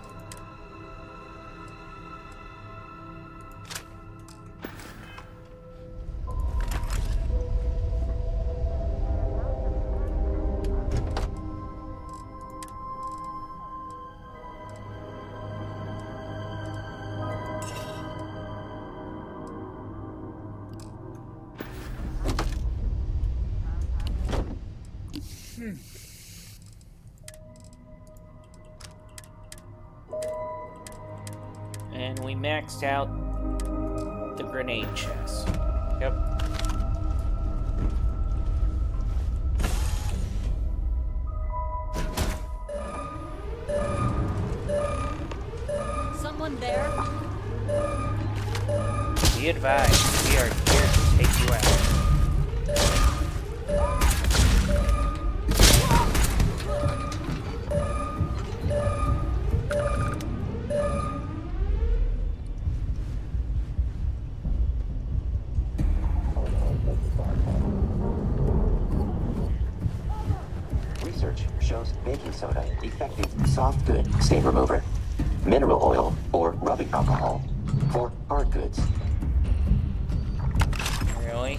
And we maxed out the grenade chest. Yep. Someone there? advised. We are here to take you out. Research shows baking soda effective soft good stain remover. Mineral oil or rubbing alcohol for hard goods. Really?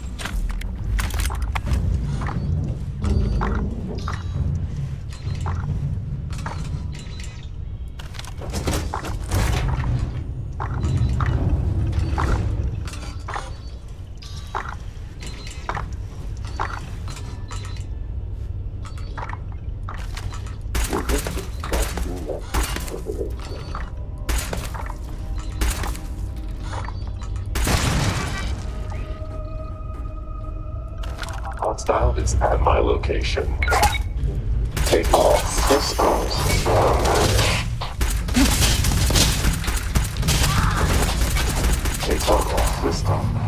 Hostile is at my location. Take off systems. Take off system.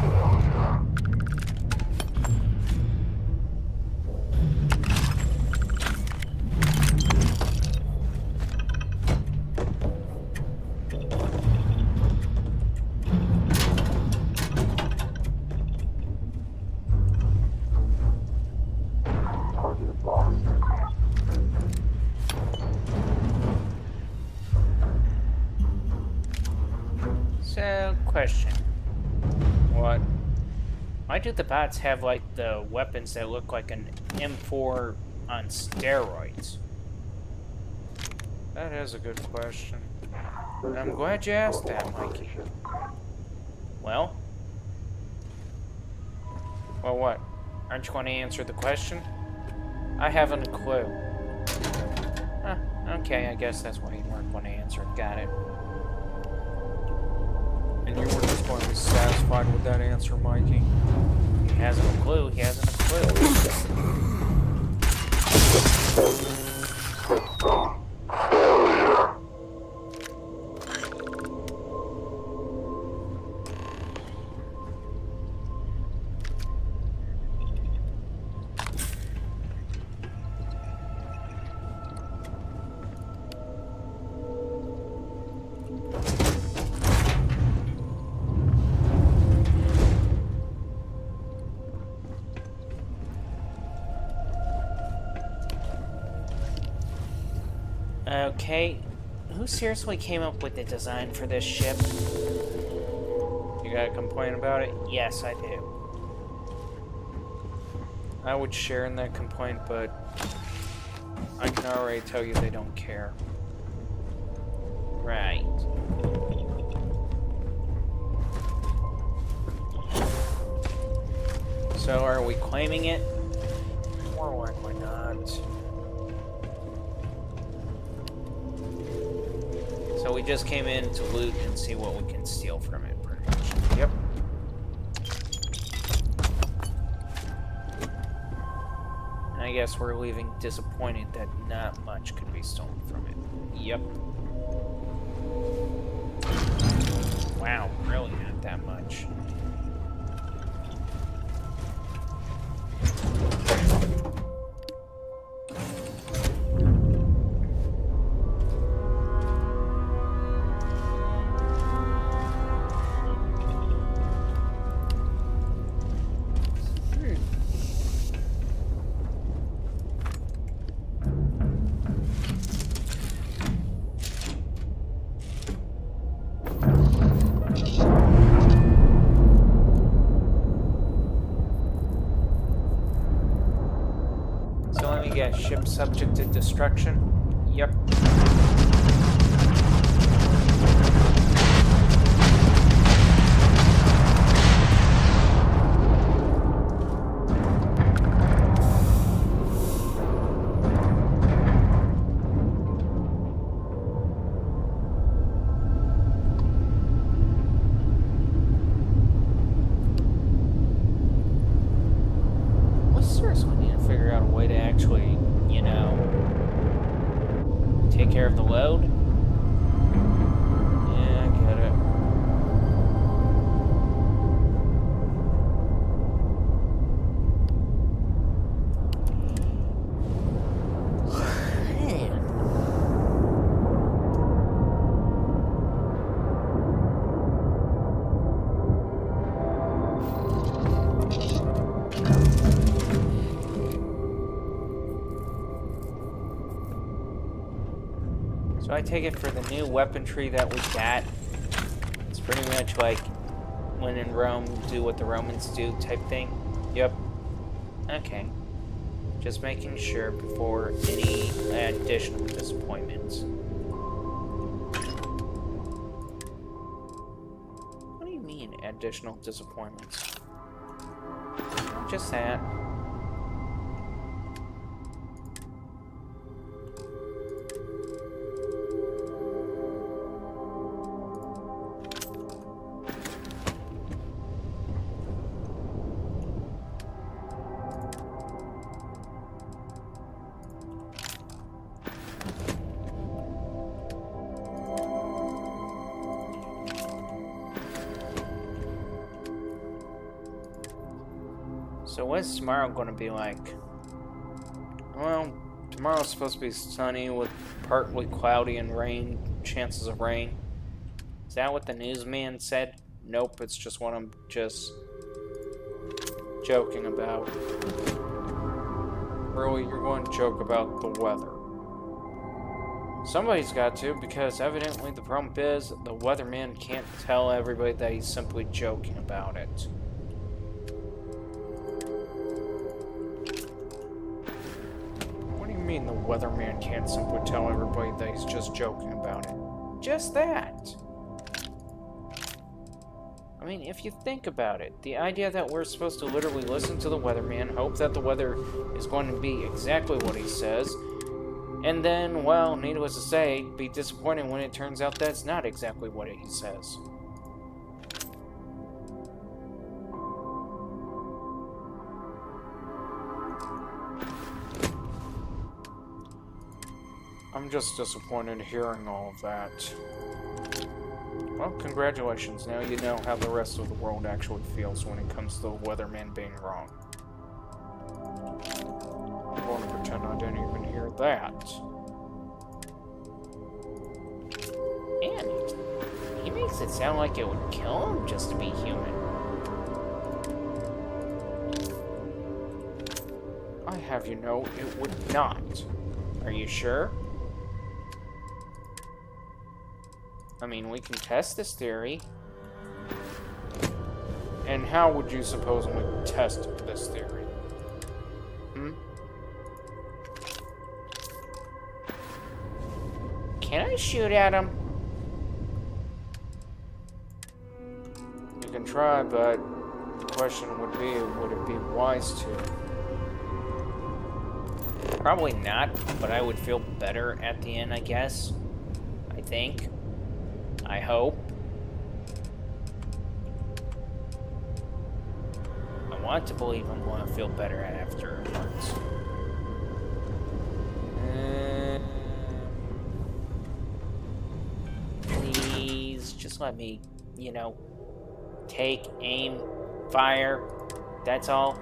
Target lost. So, question. What? Why do the bots have, like, the weapons that look like an M4 on steroids? That is a good question. And I'm glad you asked that, Mikey. Well, Well, what? aren't you going to answer the question? I haven't a clue. Huh, okay, I guess that's why you weren't going to answer it. Got it. And you were just going to be satisfied with that answer, Mikey? He hasn't a clue. He hasn't a clue. Okay, who seriously came up with the design for this ship? You got a complaint about it? Yes, I do. I would share in that complaint, but I can already tell you they don't care. Right. So, are we claiming it? More likely not. So we just came in to loot and see what we can steal from it, pretty much. Yep. And I guess we're leaving disappointed that not much could be stolen from it. Yep. Wow, really not that much. So let me guess, ship subject to destruction? Yep. We seriously need to figure out a way to actually, you know, take care of the load. Yeah, I get it. I take it for the new weaponry that we got? It's pretty much like when in Rome, do what the Romans do type thing? Yep. Okay. Just making sure before any additional disappointments. What do you mean, additional disappointments? Just that. So what's tomorrow going to be like? Well, tomorrow's supposed to be sunny with partly cloudy and rain, chances of rain. Is that what the newsman said? Nope, it's just what I'm just joking about. Really, you're going to joke about the weather. Somebody's got to, because evidently the problem is the weatherman can't tell everybody that he's simply joking about it. The weatherman can't simply tell everybody that he's just joking about it. Just that. I mean, if you think about it, the idea that we're supposed to literally listen to the weatherman, hope that the weather is going to be exactly what he says, and then, well, needless to say, be disappointed when it turns out that's not exactly what he says. I'm just disappointed hearing all of that. Well, congratulations. Now you know how the rest of the world actually feels when it comes to the weatherman being wrong. I'm going to pretend I didn't even hear that. And he makes it sound like it would kill him just to be human. I have you know it would not. Are you sure? I mean, we can test this theory. And how would you supposedly test this theory? Can I shoot at him? You can try, but the question would it be wise to? Probably not, but I would feel better at the end, I guess. I think. I hope. I want to believe I'm going to feel better afterwards. Please, just let me, you know, take, aim, fire. That's all.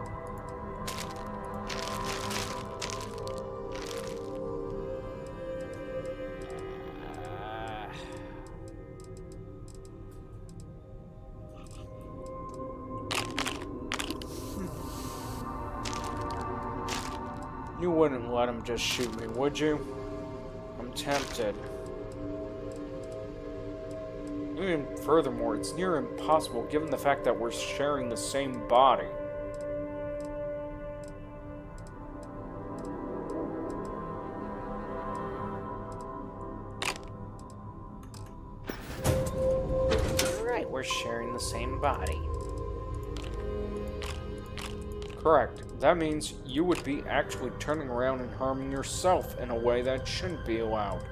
You wouldn't let him just shoot me, would you? I'm tempted. Even furthermore, it's near impossible given the fact that we're sharing the same body. Right, we're sharing the same body. Correct. That means you would be actually turning around and harming yourself in a way that shouldn't be allowed.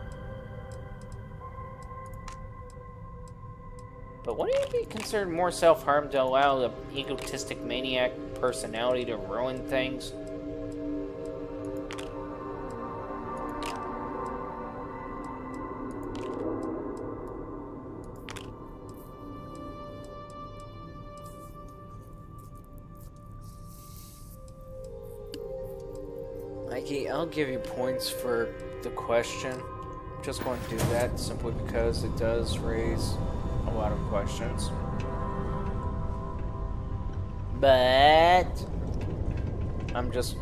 But wouldn't it be considered more self-harm to allow the egotistic maniac personality to ruin things? Mikey, I'll give you points for the question. I'm just going to do that simply because it does raise a lot of questions. But I'm just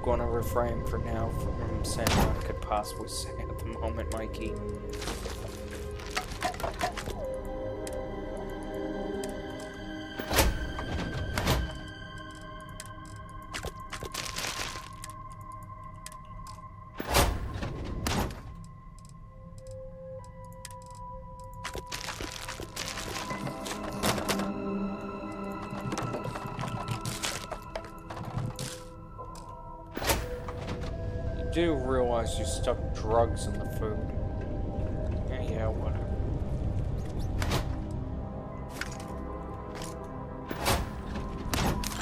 going to refrain for now from saying what I could possibly say at the moment, Mikey. I do realize you stuck drugs in the food. Yeah, whatever.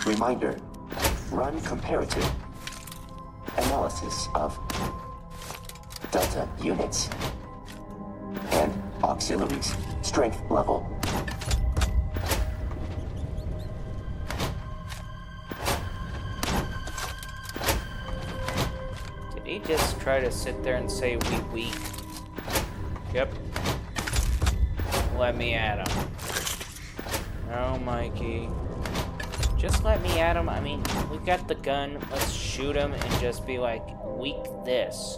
Reminder. Run comparative analysis of Delta units and auxiliaries strength level. Did he just try to sit there and say we weak? Yep. Let me at him. No, Mikey. Just let me at him. I mean, we got the gun. Let's shoot him and just be like, weak this.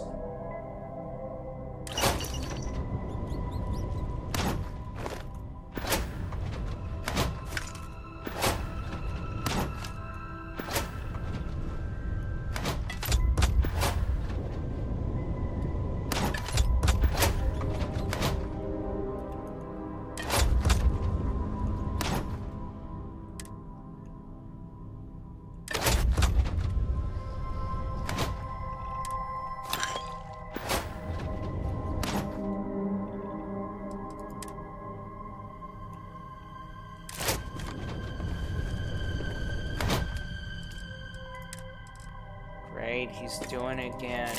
Great, he's doing it again.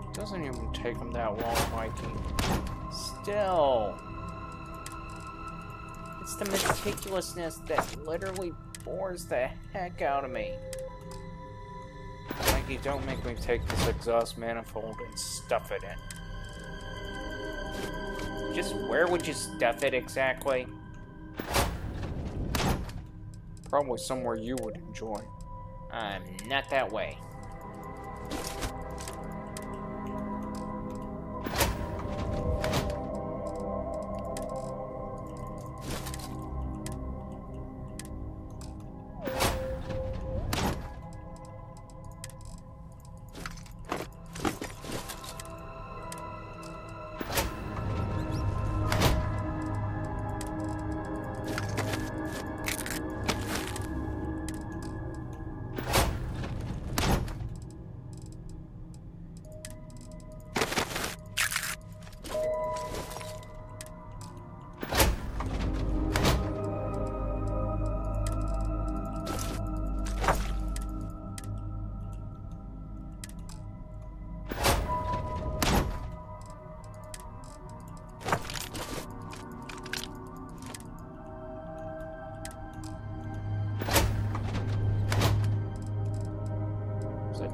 It doesn't even take him that long, Mikey. Still. It's the meticulousness that literally bores the heck out of me. Mikey, don't make me take this exhaust manifold and stuff it in. Just where would you stuff it exactly? Probably somewhere you would enjoy. I'm not that way.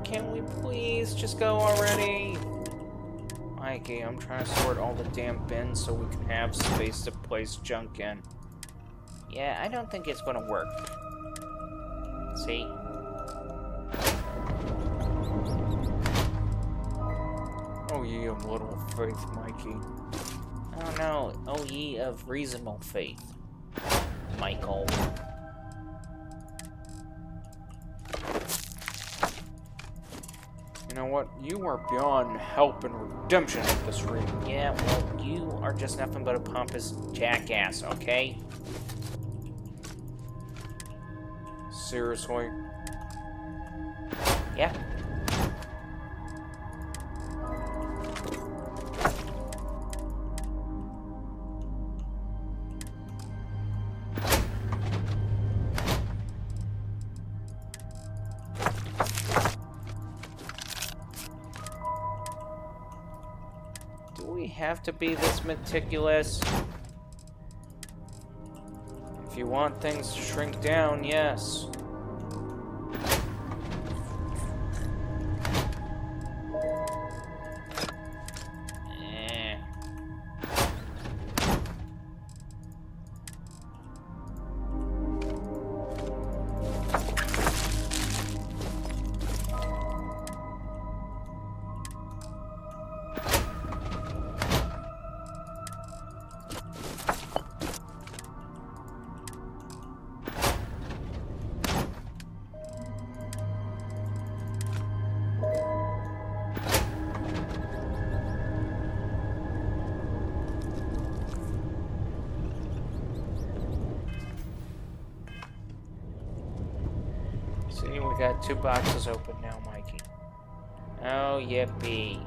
Can we please just go already? Mikey, I'm trying to sort all the damn bins so we can have space to place junk in. Yeah, I don't think it's gonna work. See? Oh, ye of little faith, Mikey. Oh no, oh ye of reasonable faith, Michael. You know what? You are beyond help and redemption at this rate. Yeah, well, you are just nothing but a pompous jackass, okay? Seriously? Yeah. Do we have to be this meticulous? If you want things to shrink down, yes. See, we got 2 boxes open now, Mikey. Oh, yippee.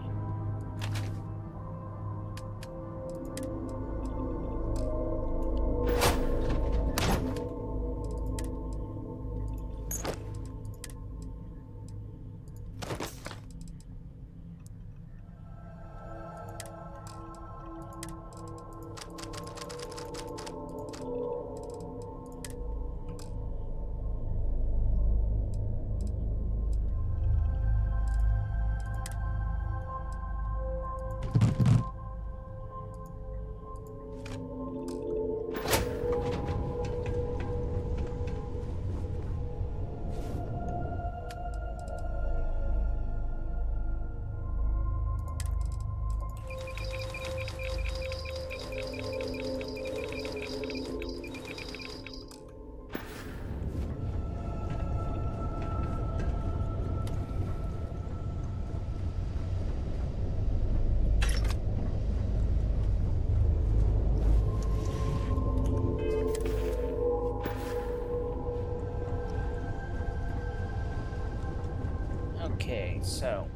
Okay, so...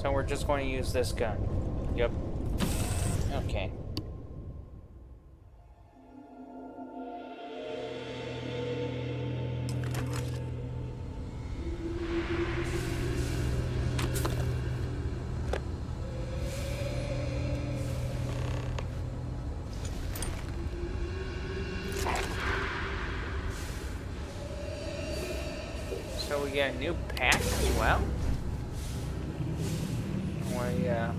So we're just going to use this gun. Yep. Okay. So we get a new pack as well? Yeah.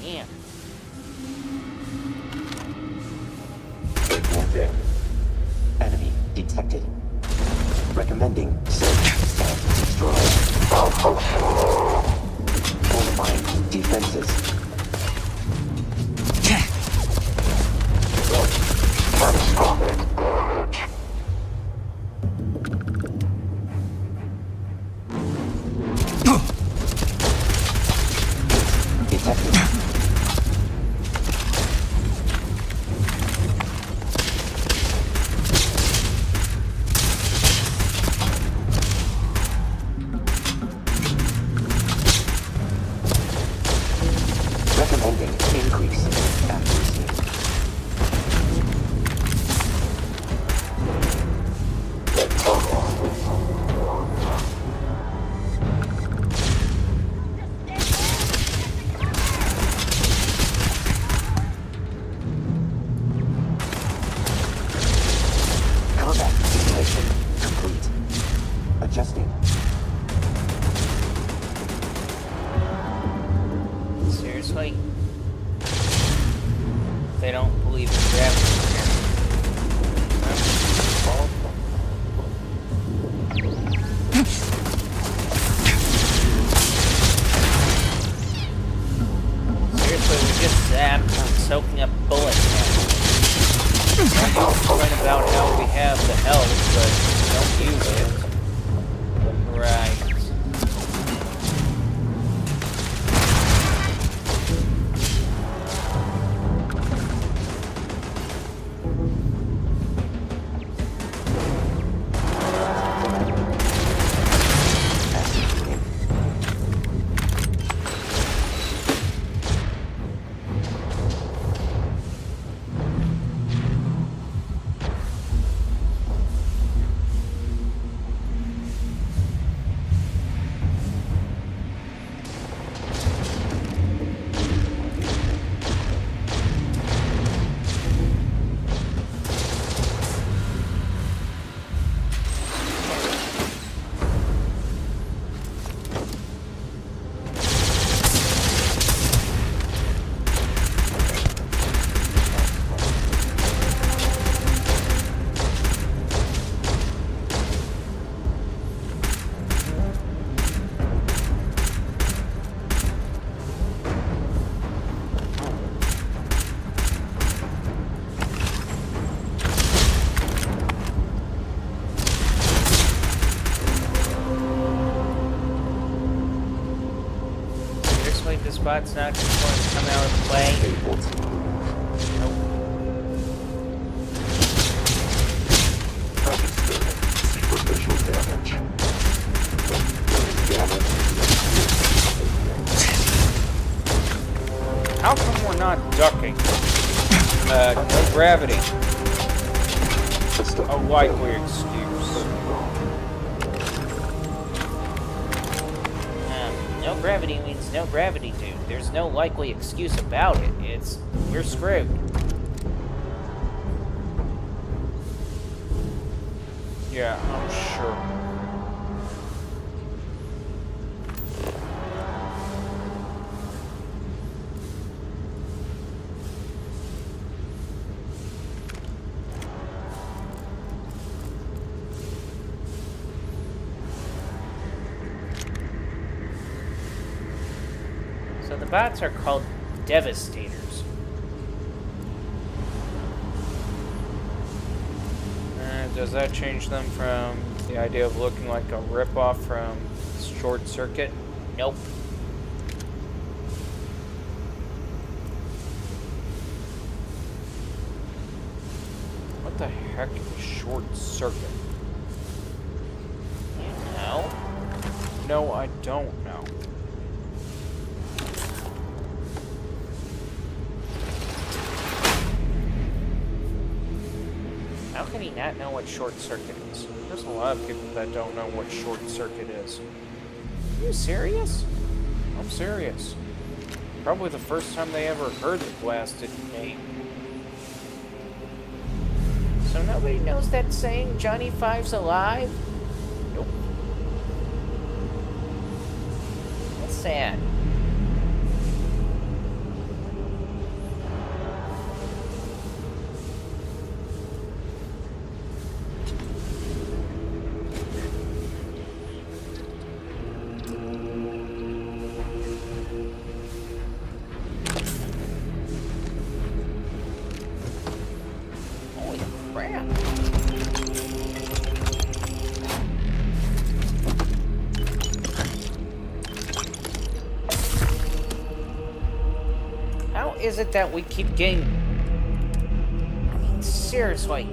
Damn. Warfare. Enemy detected. Recommending search and destroy. Fortifying defenses. Detected. Recommending increase in accuracy. Combat simulation complete. Adjusting. Seriously? They don't believe in gravity. Seriously, we just zapped on soaking up bullets now. I complain about how we have the health, but don't use it. Right. this bot's not just going to come out of play. Nope. Superficial damage. How come we're not ducking? No gravity. A likely excuse. No gravity means no gravity, dude. There's no likely excuse about it. We're screwed. Yeah, I'm sure. So the bots are called Devastators. Does that change them from the idea of looking like a ripoff from Short Circuit? Nope. What the heck is Short Circuit? You know? No, I don't know. How can he not know what short circuit is? There's a lot of people that don't know what Short Circuit is. Are you serious? I'm serious. Probably the first time they ever heard the blasted name. So nobody knows that saying, Johnny Five's alive? Nope. That's sad. Holy crap. How is it that we keep getting... I mean, seriously.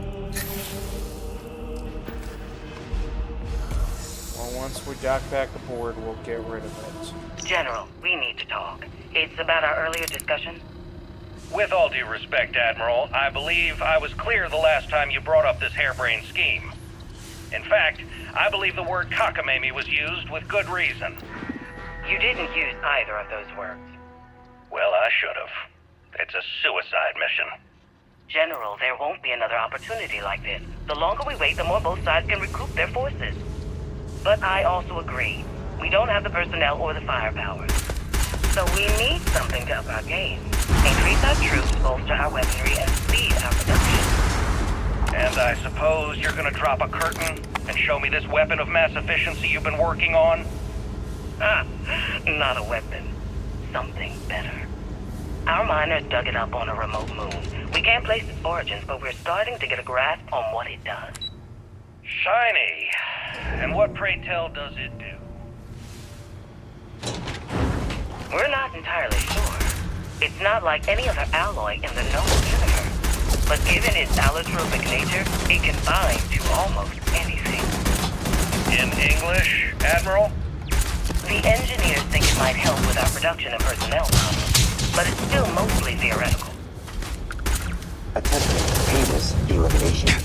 Well, once we dock back aboard, we'll get rid of it. General, we need to talk. It's about our earlier discussion. With all due respect, Admiral, I believe I was clear the last time you brought up this harebrained scheme. In fact, I believe the word cockamamie was used with good reason. You didn't use either of those words. Well, I should have. It's a suicide mission. General, there won't be another opportunity like this. The longer we wait, the more both sides can recoup their forces. But I also agree. We don't have the personnel or the firepower. So we need something to up our game. Increase our troops, bolster our weaponry, and speed our production. And I suppose you're gonna drop a curtain and show me this weapon of mass efficiency you've been working on? Not a weapon. Something better. Our miners dug it up on a remote moon. We can't place its origins, but we're starting to get a grasp on what it does. Shiny. And what, pray tell, does it do? We're not entirely sure. It's not like any other alloy in the known universe. But given its allotropic nature, it can bind to almost anything. In English, Admiral? The engineers think it might help with our production of personnel problems, but it's still mostly theoretical. Attempting painless elimination.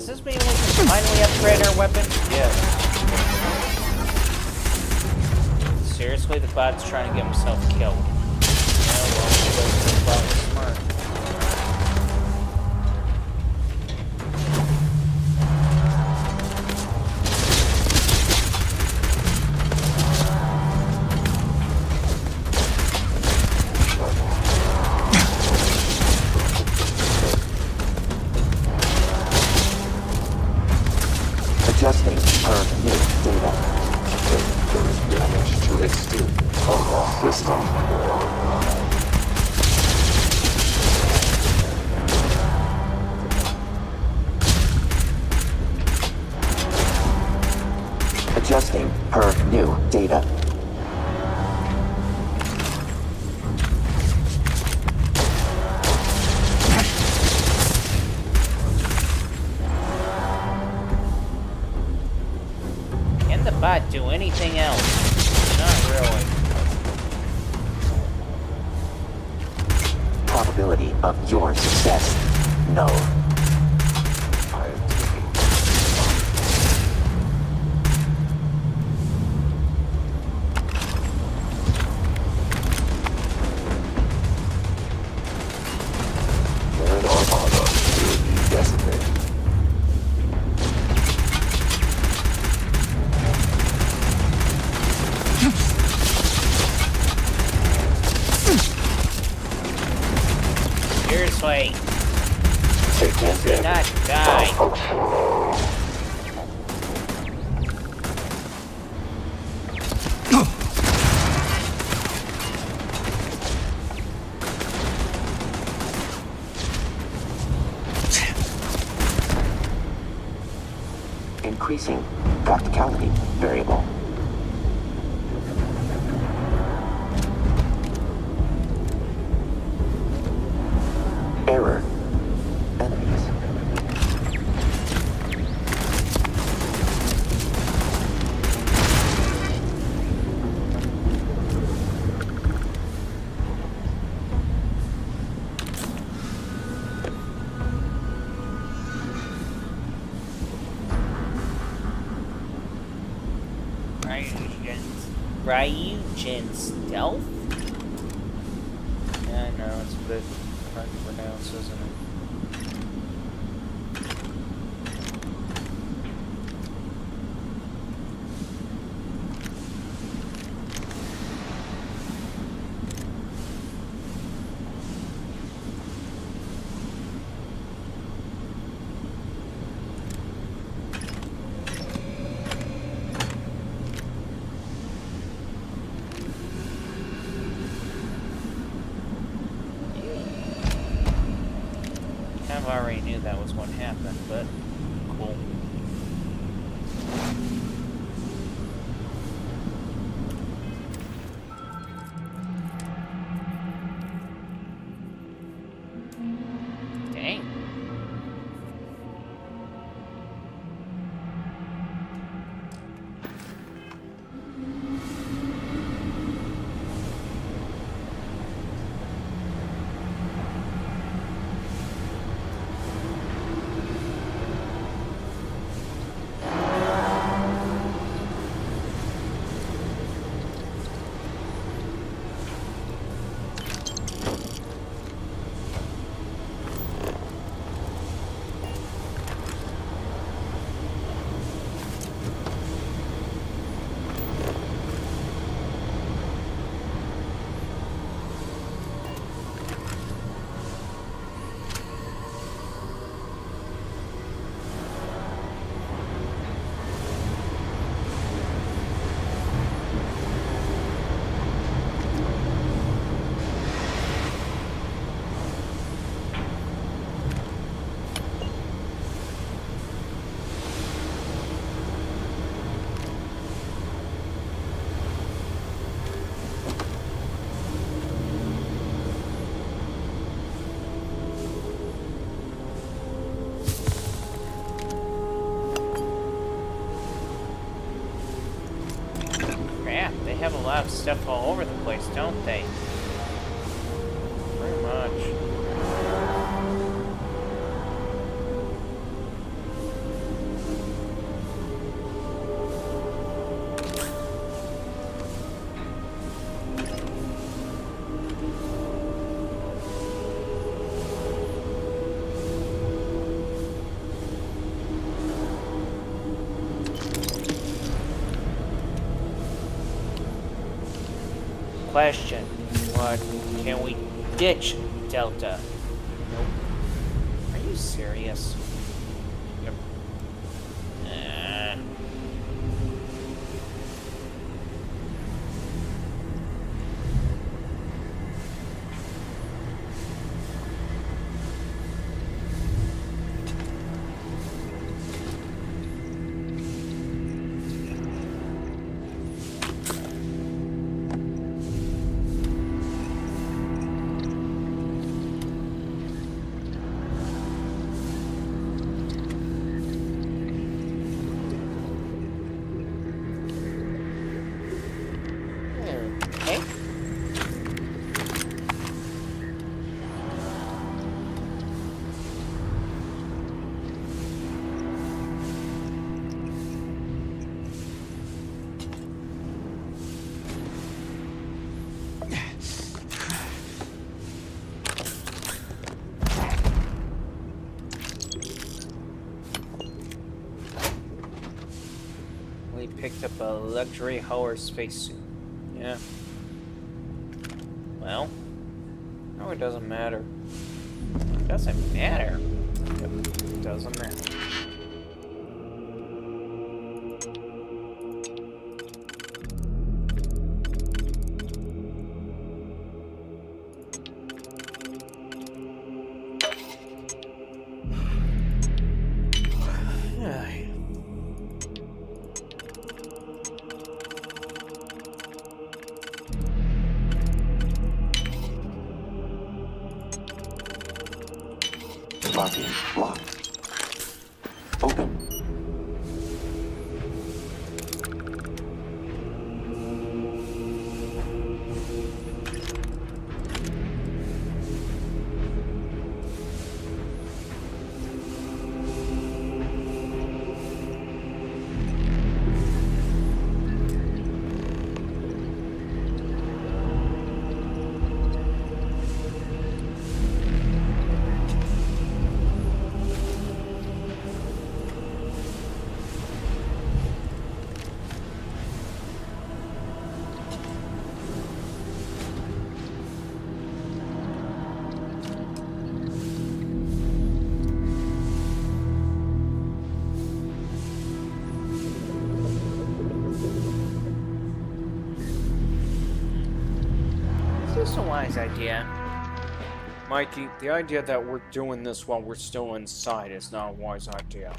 Does this mean we can finally upgrade our weapon? Yes. Seriously, the bot's trying to get himself killed. Yeah, well, he goes to the bot was smart. Adjusting per new data. There is damage to its system. Adjusting per new data. Can the bot do anything else? Not really. Probability of your success. No. I am taking Terran Armada will be decimated. Seriously, Taking do not die. malfunction. Increasing practicality variable. Error. Enemies. Ryujin Stealth? Yeah, I know, it's a bit hard to pronounce, isn't it? I already knew that was what happened, but cool. Dang. They have a lot of stuff all over the place, don't they? Pretty much. question. What? Can we ditch Delta? Nope. Are you serious? Yep. Okay. We picked up a luxury hauler spacesuit. Yeah. Well, no, it doesn't matter. It doesn't matter. It doesn't matter. Locking. Locked. Open. This is a wise idea. Mikey, the idea that we're doing this while we're still inside is not a wise idea.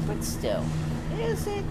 But still, is it?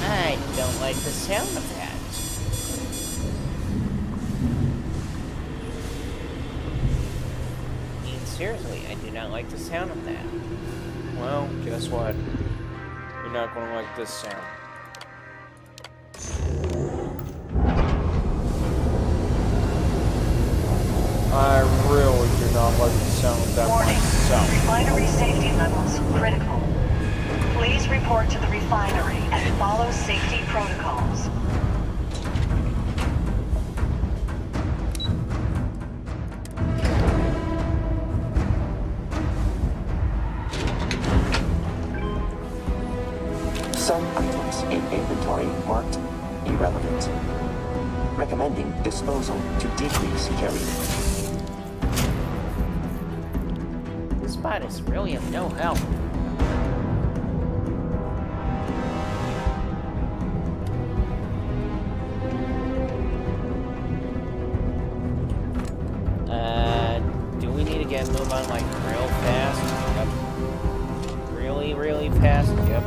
I don't like the sound of that. I mean, seriously, I do not like the sound of that. Well, guess what? You're not gonna like this sound. I really do not like the sound of that Warning. myself. Refinery safety levels critical. Please report to the refinery and follow safety protocols. Some items in inventory marked irrelevant. Recommending disposal to decrease carrying. This bot is really of no help. Do we need to get move on like real fast? Really really fast? Yep.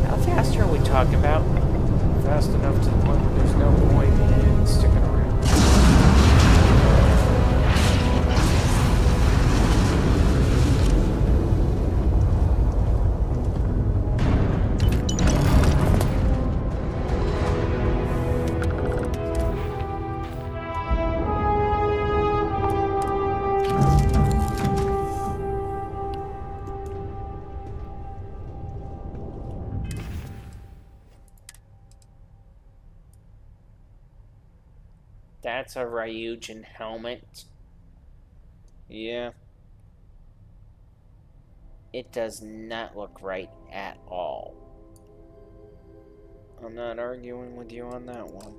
How fast are we talking about? Fast enough to the point where there's no point in sticking around. That's a Ryujin helmet. Yeah. It does not look right at all. I'm not arguing with you on that one.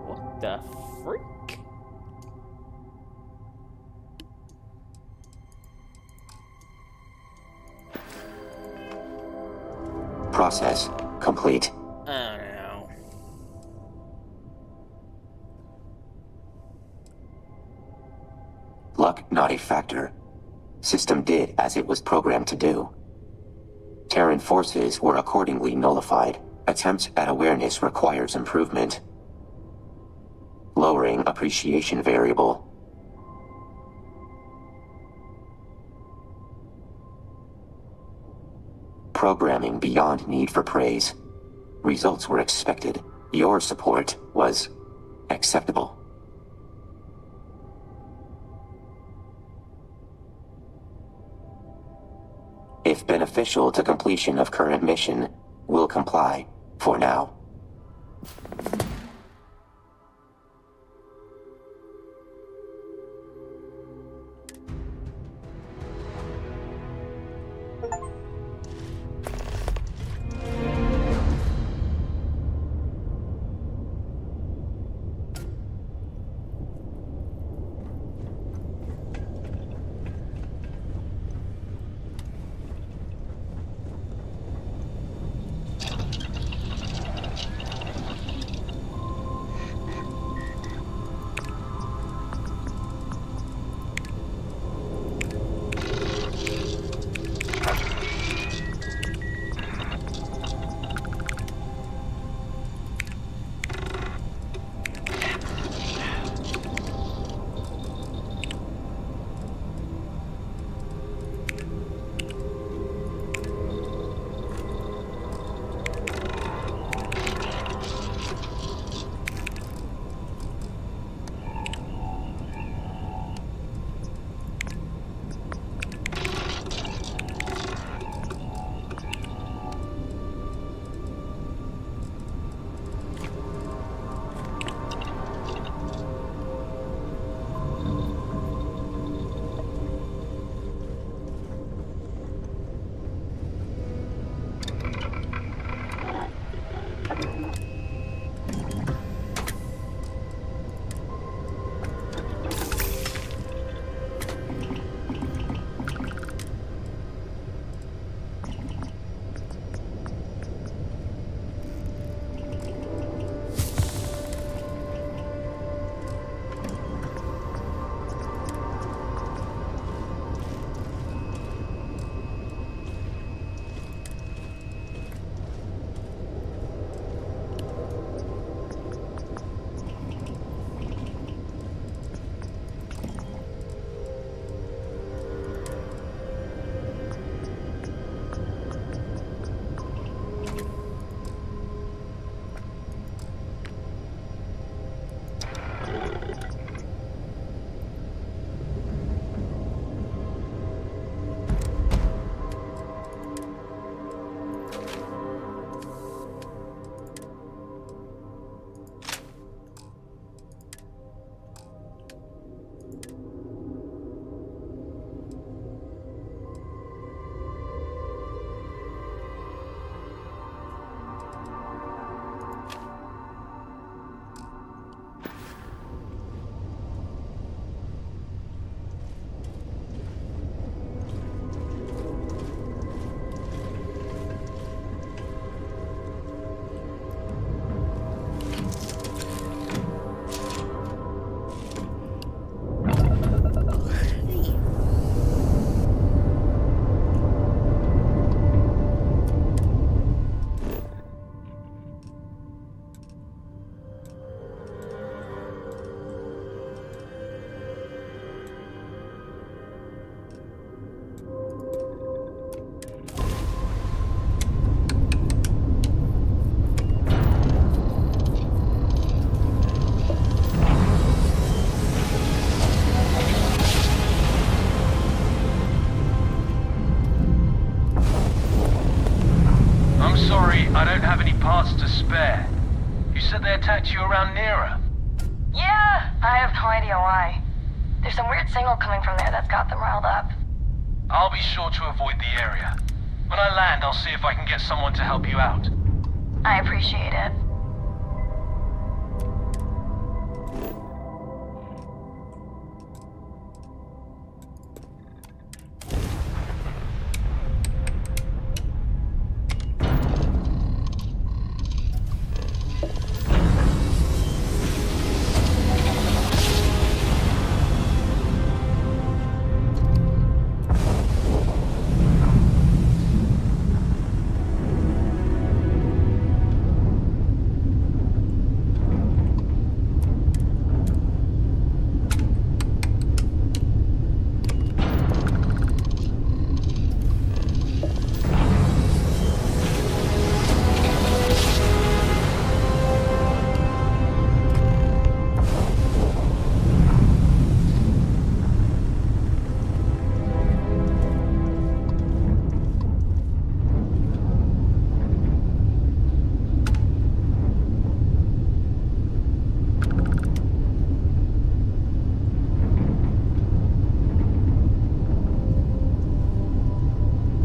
What the freak? Process complete. I don't know. Luck not a factor. System did as it was programmed to do. Terran forces were accordingly nullified. Attempt at awareness requires improvement. Lowering appreciation variable. Programming beyond need for praise. Results were expected. Your support was acceptable. If beneficial to completion of current mission, will comply for now. around nearer? Yeah, I have no idea why. There's some weird signal coming from there that's got them riled up. I'll be sure to avoid the area. When I land, I'll see if I can get someone to help you out. I appreciate it.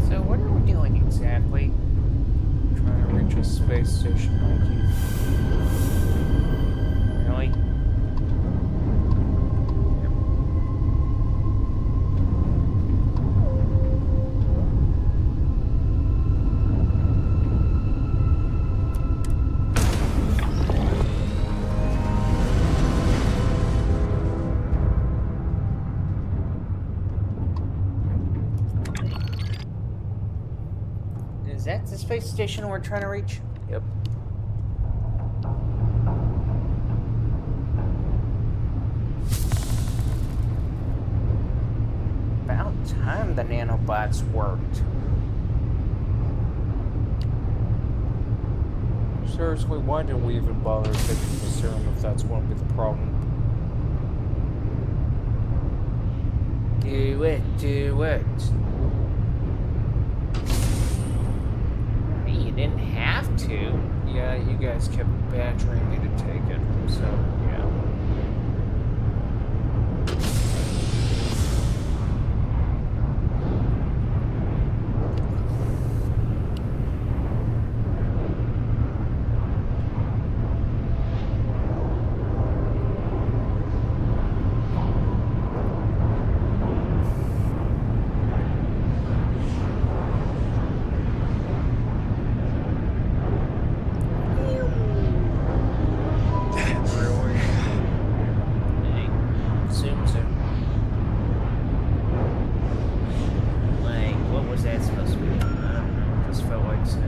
So what are we doing exactly? Trying to reach a space station, Mikey. Really? Is that the space station we're trying to reach? Yep. About time the nanobots worked. Seriously, why did we even bother taking the serum if that's going to be the problem? Do it, do it. Hey, you didn't have to. Yeah, you guys kept badgering me to take it, so yeah. Hey, zoom zoom. Like, what was that supposed to be? I don't know. It just felt like zoom.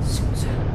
Zoom zoom.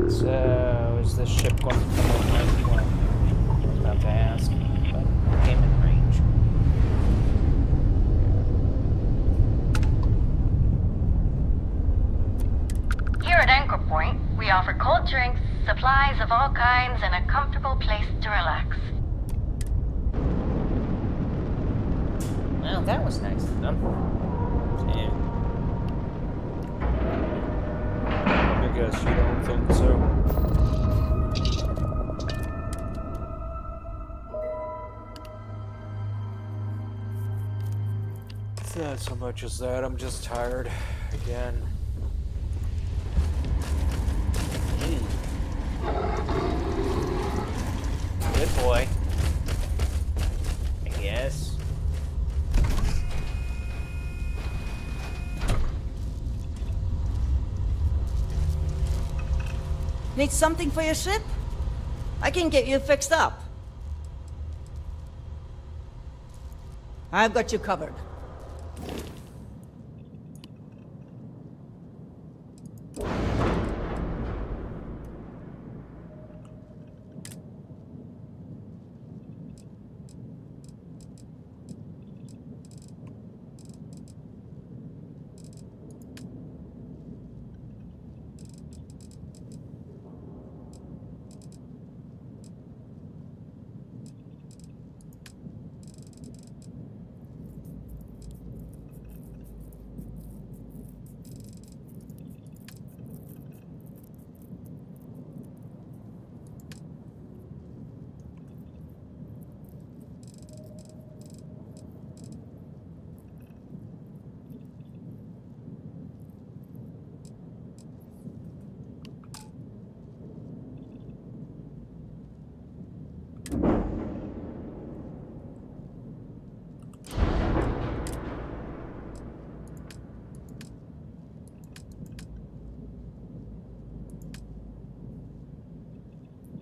So, is this ship going to come up right? Well, I was about to ask, but it came in range. Here at Anchor Point, we offer cold drinks, supplies of all kinds, and a comfortable place to relax. Well, that was nice of them. Yeah. I guess you don't think so. It's not so much as that, I'm just tired. Again. Good boy. I guess. Need something for your ship? I can get you fixed up. I've got you covered.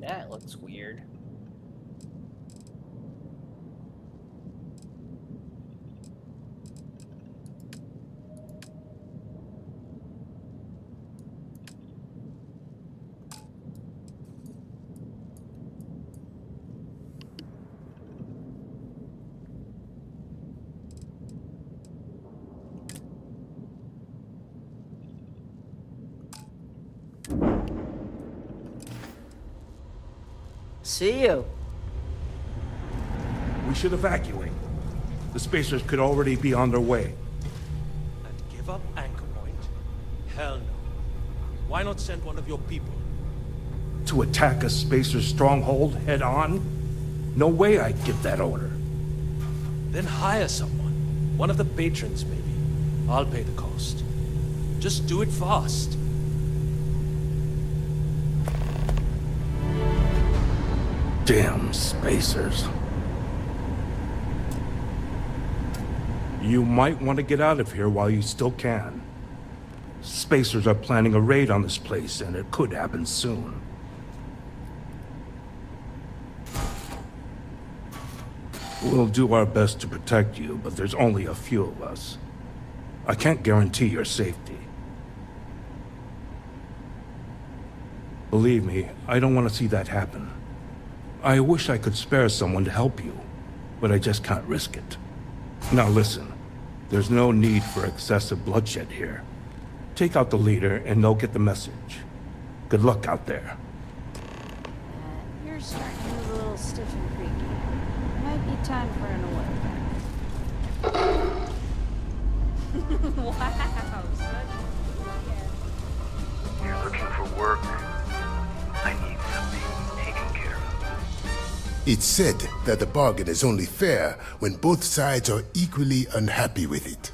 That looks weird. See you. We should evacuate. The spacers could already be on their way. And give up Anchor Point? Hell no. Why not send one of your people? To attack a spacer's stronghold head on? No way I'd give that order. Then hire someone. One of the patrons, maybe. I'll pay the cost. Just do it fast. Damn spacers. You might want to get out of here while you still can. Spacers are planning a raid on this place, and it could happen soon. We'll do our best to protect you, but there's only a few of us. I can't guarantee your safety. Believe me, I don't want to see that happen. I wish I could spare someone to help you, but I just can't risk it. Now listen, there's no need for excessive bloodshed here. Take out the leader and they'll get the message. Good luck out there. You're starting to move a little stiff and creaky. Might be time for an oil bath. Wow, You're looking for work. I need something taken care of. It's said that the bargain is only fair when both sides are equally unhappy with it.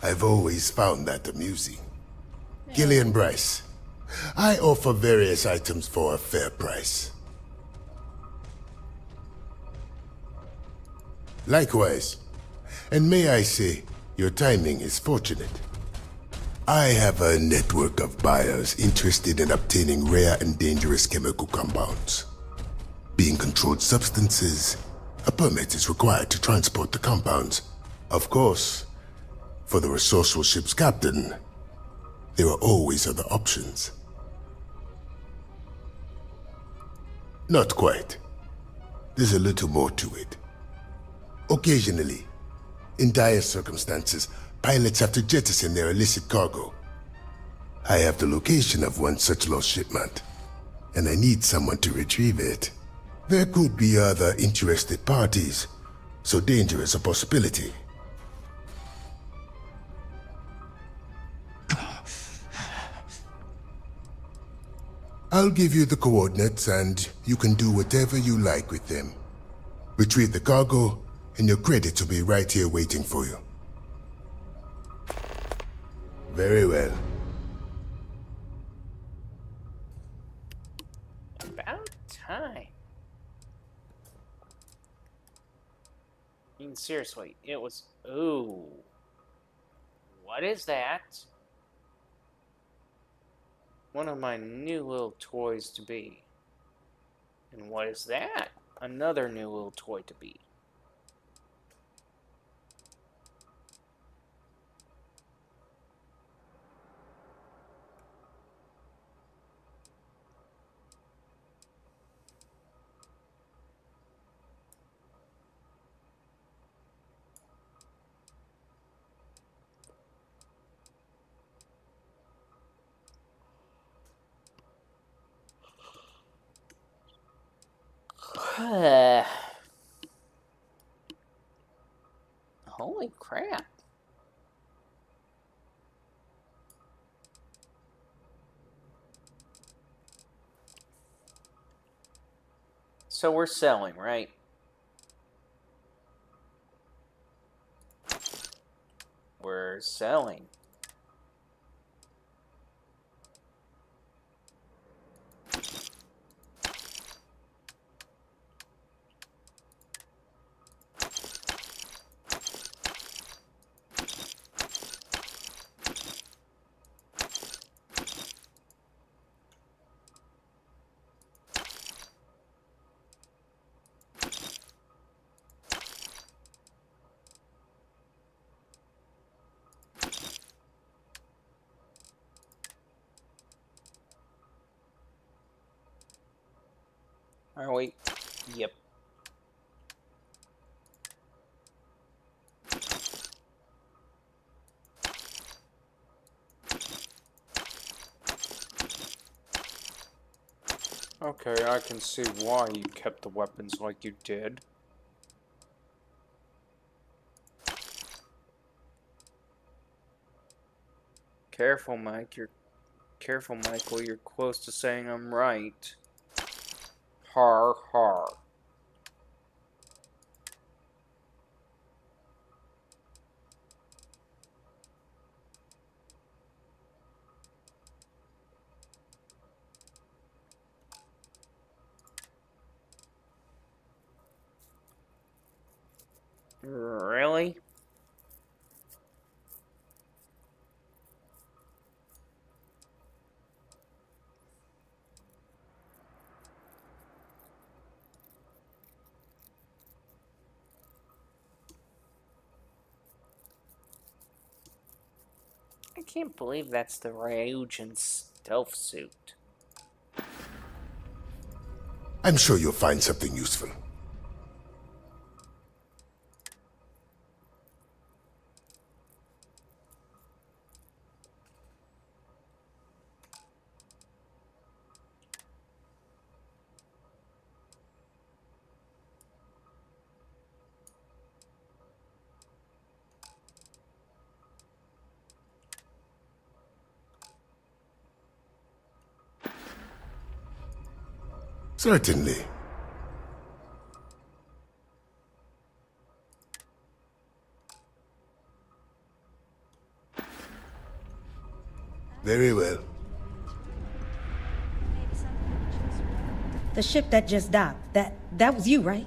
I've always found that amusing. Gillian Bryce, I offer various items for a fair price. Likewise, and may I say, your timing is fortunate. I have a network of buyers interested in obtaining rare and dangerous chemical compounds. Being controlled substances, a permit is required to transport the compounds. Of course, for the resourceful ship's captain, there are always other options. Not quite. There's a little more to it. Occasionally, in dire circumstances, pilots have to jettison their illicit cargo. I have the location of one such lost shipment, and I need someone to retrieve it. There could be other interested parties, so danger is a possibility. I'll give you the coordinates and you can do whatever you like with them. Retrieve the cargo, and your credits will be right here waiting for you. Very well. About time. I mean, seriously, it was... Ooh. What is that? One of my new little toys to be. And what is that? Another new little toy to be. Holy crap. So we're selling, right? We're selling. Are we? Yep. Okay, I can see why you kept the weapons like you did. Careful, Mike. Careful, Michael. You're close to saying I'm right. Har har. Really? I can't believe that's the Ryujin stealth suit. I'm sure you'll find something useful. Certainly. Very well. The ship that just docked, that was you, right?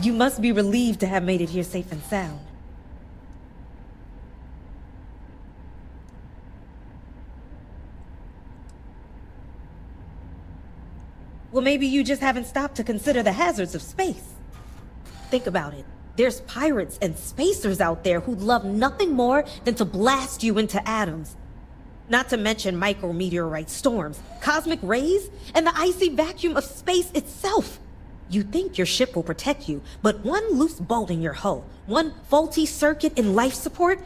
You must be relieved to have made it here safe and sound. Well, maybe you just haven't stopped to consider the hazards of space. Think about it. There's pirates and spacers out there who'd love nothing more than to blast you into atoms. Not to mention micrometeorite storms, cosmic rays, and the icy vacuum of space itself. You think your ship will protect you, but one loose bolt in your hull, one faulty circuit in life support,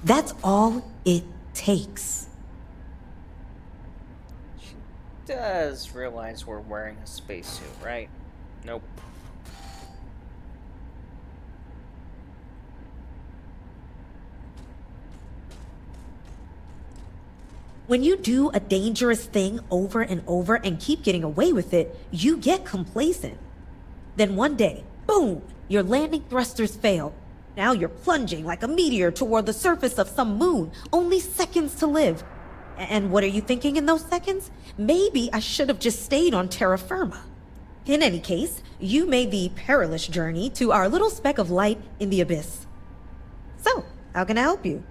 that's all it takes. She does realize we're wearing a spacesuit, right? Nope. When you do a dangerous thing over and over and keep getting away with it, you get complacent. Then one day, boom, Your landing thrusters failed. Now you're plunging like a meteor toward the surface of some moon, only seconds to live. And what are you thinking in those seconds? Maybe I should have just stayed on terra firma. In any case, you made the perilous journey to our little speck of light in the abyss. So, how can I help you?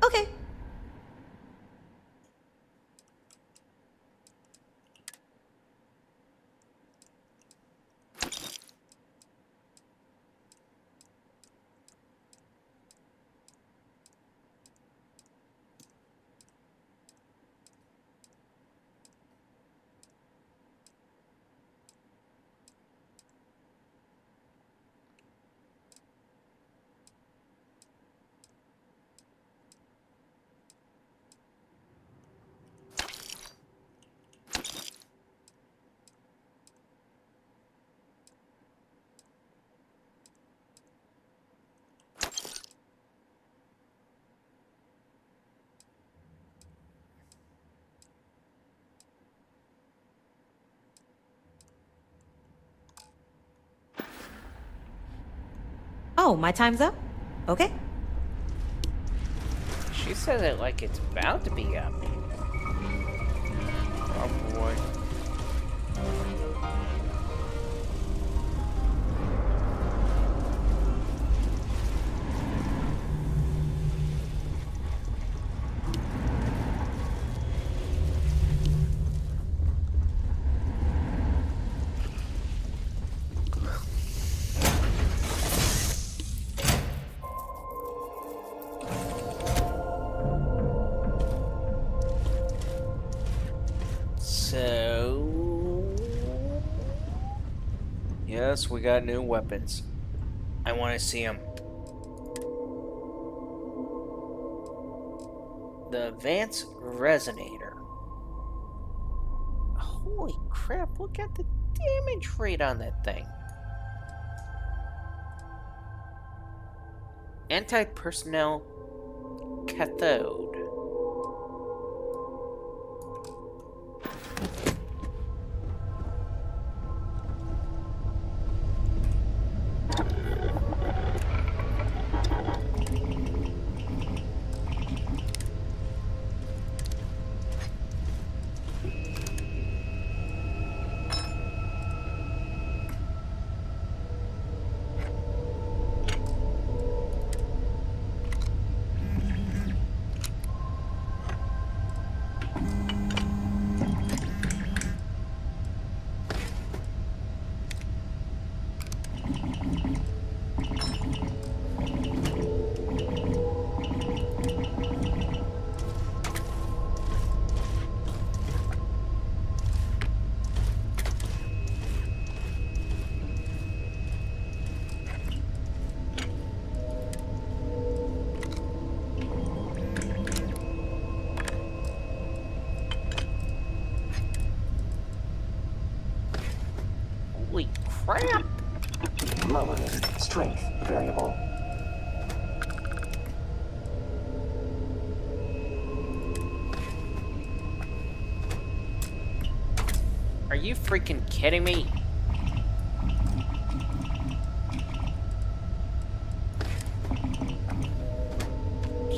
Okay. Oh, my time's up? Okay. She says it like it's about to be up. Oh boy. Yes, we got new weapons. I want to see them. The Advanced Resonator. Holy crap, look at the damage rate on that thing. Anti-personnel cathode. Holy crap! Lower strength variable. Are you freaking kidding me?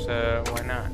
So, why not?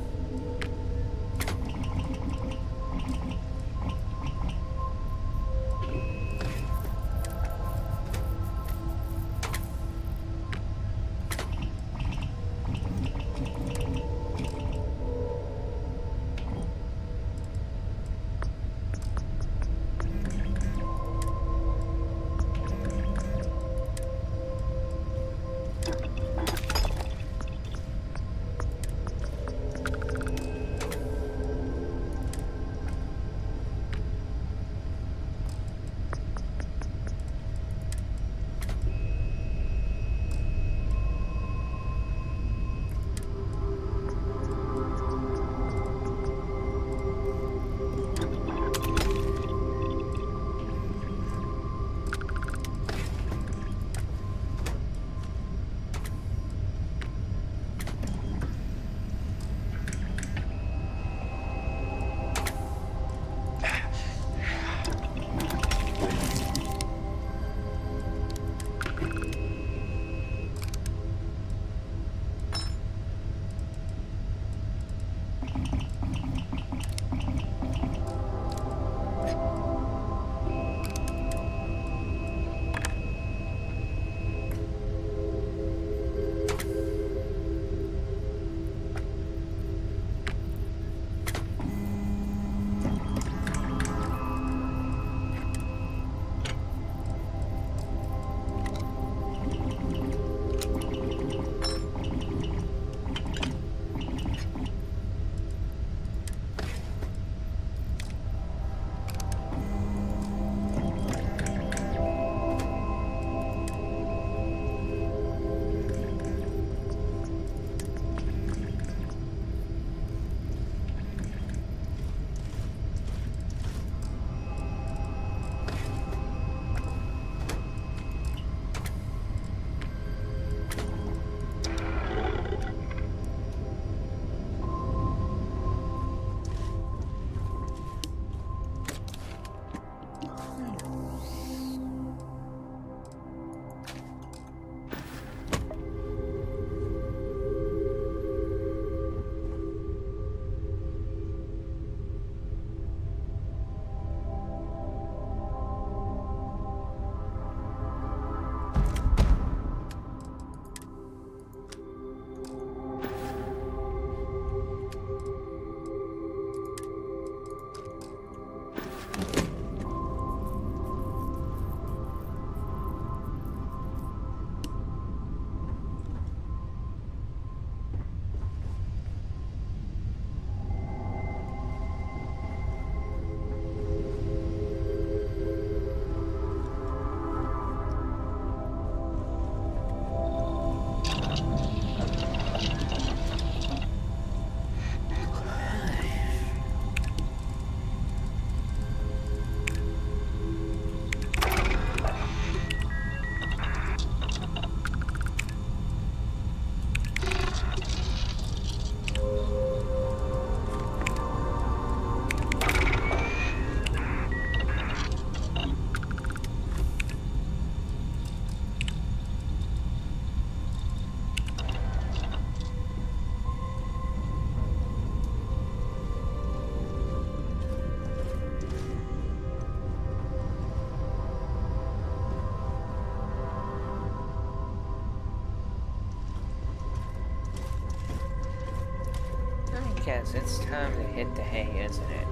guess it's time to hit the hay, isn't it?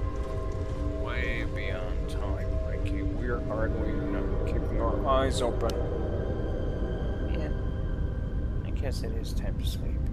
Way beyond time, Ricky. We're hardly keeping our eyes open. And I guess it is time to sleep.